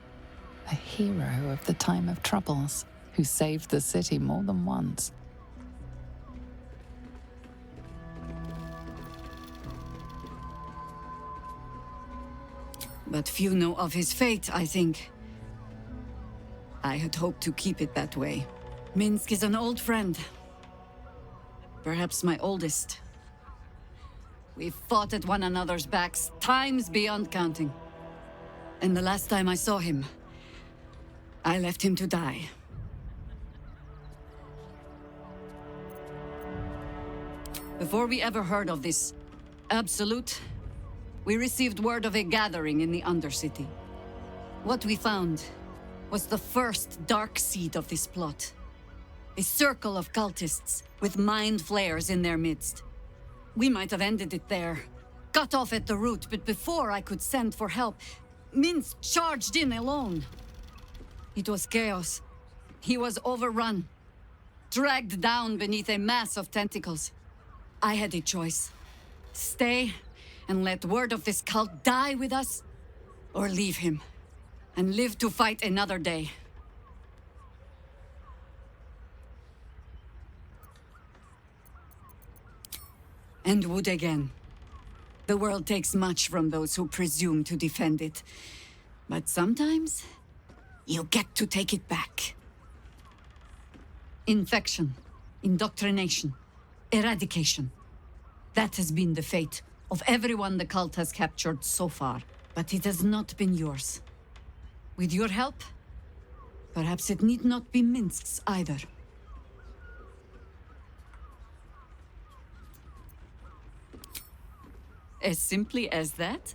A hero of the time of troubles, who saved the city more than once. But few know of his fate, I think. I had hoped to keep it that way. Minsk is an old friend. Perhaps my oldest. We've fought at one another's backs, times beyond counting. And the last time I saw him, I left him to die. Before we ever heard of this Absolute, we received word of a gathering in the Undercity. What we found was the first dark seed of this plot. A circle of cultists with mind flayers in their midst. We might have ended it there, cut off at the root, but before I could send for help, Minsk charged in alone. It was chaos. He was overrun, dragged down beneath a mass of tentacles. I had a choice. Stay and let word of this cult die with us, or leave him and live to fight another day. And would again. The world takes much from those who presume to defend it. But sometimes, you get to take it back. Infection, indoctrination, eradication. That has been the fate of everyone the cult has captured so far. But it has not been yours. With your help, perhaps it need not be Minsk's either. As simply as that?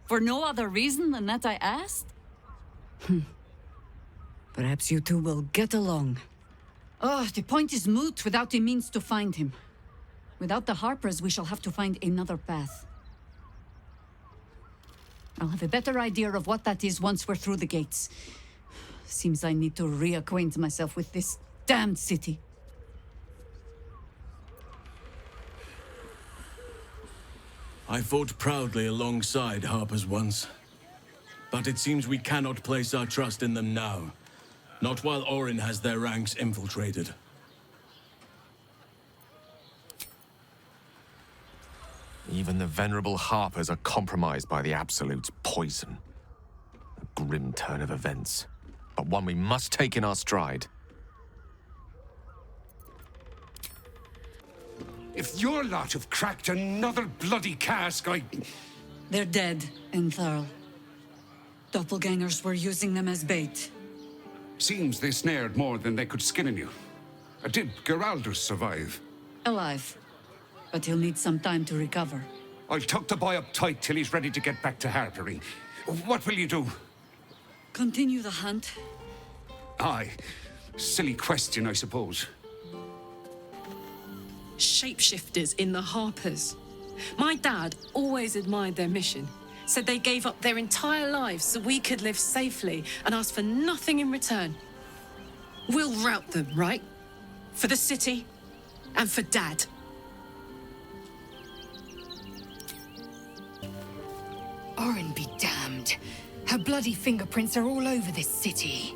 For no other reason than that I asked? Perhaps you two will get along. Oh, the point is moot without a means to find him. Without the Harpers, we shall have to find another path. I'll have a better idea of what that is once we're through the gates. Seems I need to reacquaint myself with this damned city. I fought proudly alongside Harpers once. But it seems we cannot place our trust in them now. Not while Orin has their ranks infiltrated. Even the venerable Harpers are compromised by the Absolute's poison. A grim turn of events, but one we must take in our stride. If your lot have cracked another bloody cask, They're dead, Entharl. Doppelgangers were using them as bait. Seems they snared more than they could skin in you. Did Geraldus survive? Alive. But he'll need some time to recover. I'll tuck the boy up tight till he's ready to get back to harpering. What will you do? Continue the hunt. Aye. Silly question, I suppose. Shapeshifters in the Harpers. My dad always admired their mission. Said they gave up their entire lives so we could live safely and asked for nothing in return. We'll rout them, right? For the city and for Dad. Orin be damned. Her bloody fingerprints are all over this city.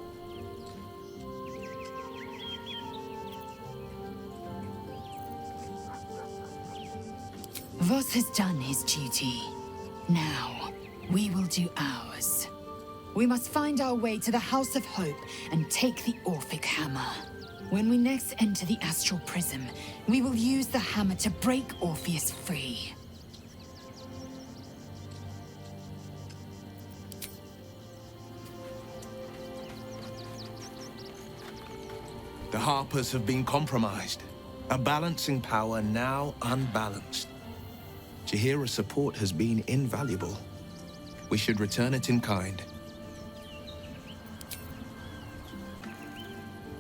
Voss has done his duty. Now, we will do ours. We must find our way to the House of Hope and take the Orphic Hammer. When we next enter the Astral Prism, we will use the hammer to break Orpheus free. The Harpers have been compromised. A balancing power now unbalanced. Jaheira's support has been invaluable. We should return it in kind.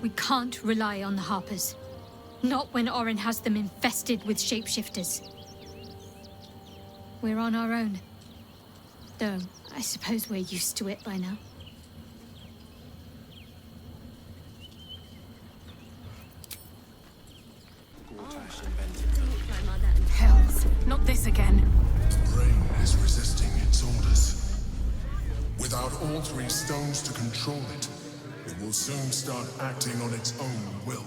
We can't rely on the Harpers. Not when Orin has them infested with shapeshifters. We're on our own. Though, I suppose we're used to it by now. Hells, not this again. The brain is resisting its orders. Without all three stones to control it, it will soon start acting on its own will.